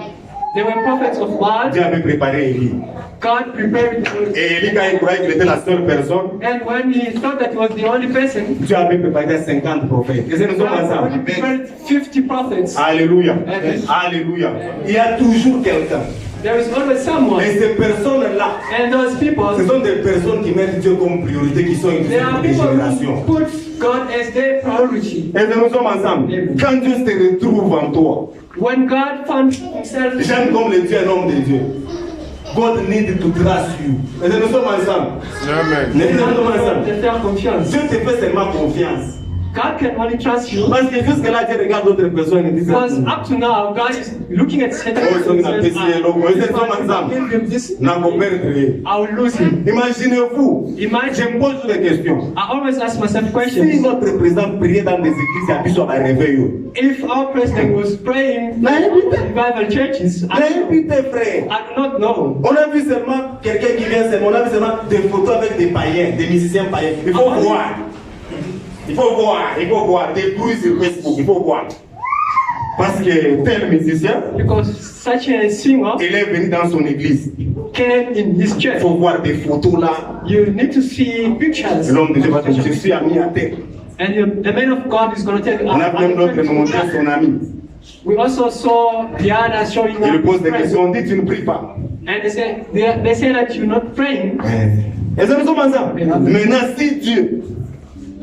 S3: There were prophets of Baal.
S1: Dieu avait préparé Élie.
S3: God prepared.
S1: Et Élie, quand il croyait qu'il était la seule personne,
S3: And when he thought that he was the only person,
S1: Dieu avait préparé 50 prophètes. Est-ce que nous sommes
S3: God
S1: ensemble?
S3: prepared 50 prophets.
S1: Alléluia.
S3: Amen.
S1: Alléluia. Il y a toujours quelqu'un.
S3: There is always someone.
S1: Et ces personnes-là,
S3: And those people,
S1: ce sont des personnes qui mettent Dieu comme priorité, qui sont une
S3: there are
S1: des
S3: people
S1: générations.
S3: who put God as their priority.
S1: Est-ce que nous sommes ensemble? Quand Dieu se retrouve en toi,
S3: When God found himself,
S1: j'aime comme le Dieu, un homme de Dieu. God need to trust you. Est-ce que nous sommes ensemble?
S2: Amen.
S1: Est-ce que nous sommes
S3: de
S1: ensemble?
S3: faire confiance.
S1: Dieu te fait seulement confiance
S3: God can only trust you
S1: Parce que jusque-là, Dieu regarde d'autres personnes et dit
S3: because up to now, God is looking at certain
S1: Oh,
S3: people
S1: ils sont
S3: and
S1: appréciés,
S3: says,
S1: donc, ils sont
S3: if I
S1: ensemble.
S3: give him this,
S1: N'a pas perdre.
S3: I will lose him.
S1: Imaginez-vous,
S3: Imagine,
S1: je me pose des questions.
S3: I always ask myself
S1: Si
S3: questions.
S1: notre président priait dans des églises, il y a plus à réveil.
S3: If our president was praying
S1: Mais écoutez,
S3: revival churches,
S1: écoutez, frère.
S3: I do not know.
S1: On a vu seulement quelqu'un qui vient seulement, on a vu seulement des photos avec des païens, des musiciens païens. Il faut voir. Il faut voir, il faut voir. Des bruits sur Facebook, il faut voir. Parce que tel musicien,
S3: Because such a singer
S1: il est venu dans son église.
S3: came in his
S1: Il
S3: church.
S1: faut voir des photos là.
S3: You need to see pictures.
S1: L'homme de Dieu va dire, je suis ami à terre.
S3: And the man of God is going to tell you.
S1: On a même l'autre nous montrer son ami.
S3: We also saw the other showing
S1: Il lui
S3: up
S1: pose des
S3: friends.
S1: questions, on dit tu ne pries pas.
S3: And they say that you're not praying.
S1: Et ça nous sommes ensemble. Maintenant, si Dieu,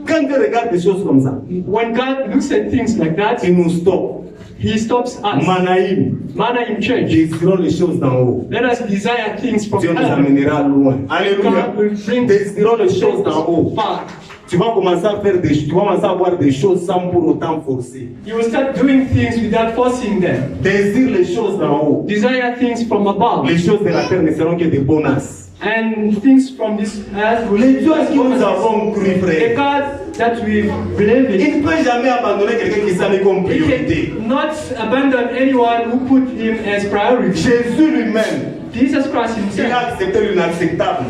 S1: quand Dieu regarde des choses comme ça,
S3: When God looks at things like that,
S1: il nous stoppe.
S3: He stops us.
S1: Manaïm,
S3: Manna in church.
S1: désirons les choses d'en haut.
S3: Let us desire things from
S1: Dieu nous
S3: heaven.
S1: amènera loin. Alléluia.
S3: God will bring
S1: Désirons les choses d'en haut.
S3: far.
S1: Tu vas commencer à faire des, tu vas commencer à voir des choses sans pour autant forcer.
S3: You will start doing things without forcing them.
S1: Désire les choses d'en haut.
S3: Desire things from above.
S1: Les choses de la terre ne seront que des bonasses.
S3: And things from this earth will
S1: Les dieux qui nous
S3: be
S1: avons cru,
S3: the
S1: frère,
S3: God that we believe in.
S1: il ne peut jamais abandonner quelqu'un qui s'en est comme
S3: He
S1: priorité.
S3: cannot abandon anyone who put him as priority.
S1: Jésus lui-même,
S3: Jesus Christ
S1: il a
S3: himself,
S1: accepté l'inacceptable.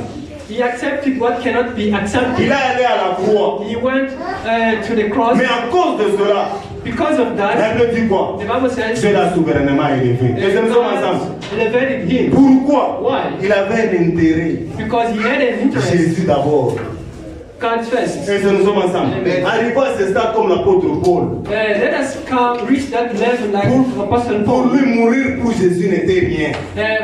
S3: he accepted what cannot be accepted.
S1: Il est allé à la croix.
S3: He went to the cross.
S1: Mais à cause de cela,
S3: Because of
S1: la
S3: that,
S1: Bible dit quoi?
S3: the Bible says
S1: Dieu l'a souverainement élevé. Et nous sommes ensemble.
S3: God elevated him
S1: Pourquoi?
S3: Why?
S1: Il avait un intérêt.
S3: because he had an interest.
S1: Jésus d'abord.
S3: God first.
S1: Et nous sommes ensemble.
S3: Amen.
S1: Arrivons à ce stade comme l'apôtre Paul.
S3: Let us reach that level like Apostle
S1: Pour
S3: Paul.
S1: lui, mourir pour Jésus n'était rien.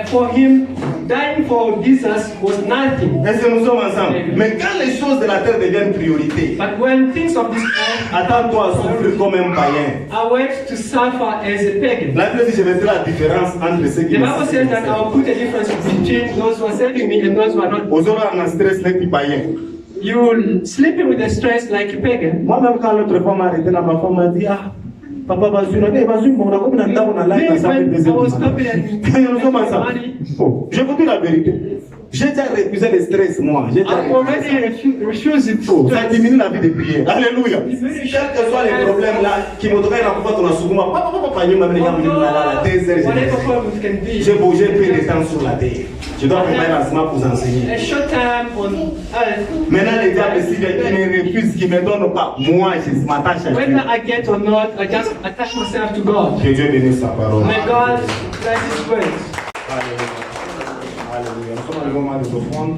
S3: For him, dying for Jesus was nothing.
S1: Est-ce que nous sommes ensemble?
S3: Amen.
S1: Mais quand les choses de la terre deviennent priorité,
S3: But when things of this earth,
S1: attends-toi à souffrir comme un païen.
S3: I went to suffer as a pagan.
S1: La Bible dit, je mettrai la différence entre ceux
S3: The
S1: qui me
S3: Bible says that I will put a difference between those who are serving me and those who are not.
S1: aux autres en stress, les petits païens.
S3: You sleeping with the stress like a pagan.
S1: Moi-même, quand l'autre femme m'a arrêté là, ma femme m'a dit, ah, papa, vas-y, on a comme un temps, on a là,
S3: Me,
S1: ça fait
S3: when
S1: des
S3: I was
S1: heures.
S3: stopping
S1: Nous sommes ensemble.
S3: money,
S1: Bon, je vous dis la vérité. J'ai déjà refusé le stress, moi. J'ai déjà
S3: I
S1: refusé.
S3: already refused it.
S1: Oh, ça diminue la vie de prière. Alléluia. Quels que soient les problèmes là, qui me toquent dans le sukuma, papa, des heures,
S3: Whatever problems can be.
S1: j'ai bougé peu de temps sur la terre. Je dois préparer lancement pour enseigner.
S3: A short time on earth,
S1: Maintenant, les diables, s'ils me refusent, qu'ils ne me donnent pas, moi, je m'attache à Dieu.
S3: whether I get or not, I just attach myself to God.
S1: Que Dieu bénisse sa parole.
S3: May God bless His words.
S1: Alléluia. Alléluia. Nous sommes dans le moment des offrandes.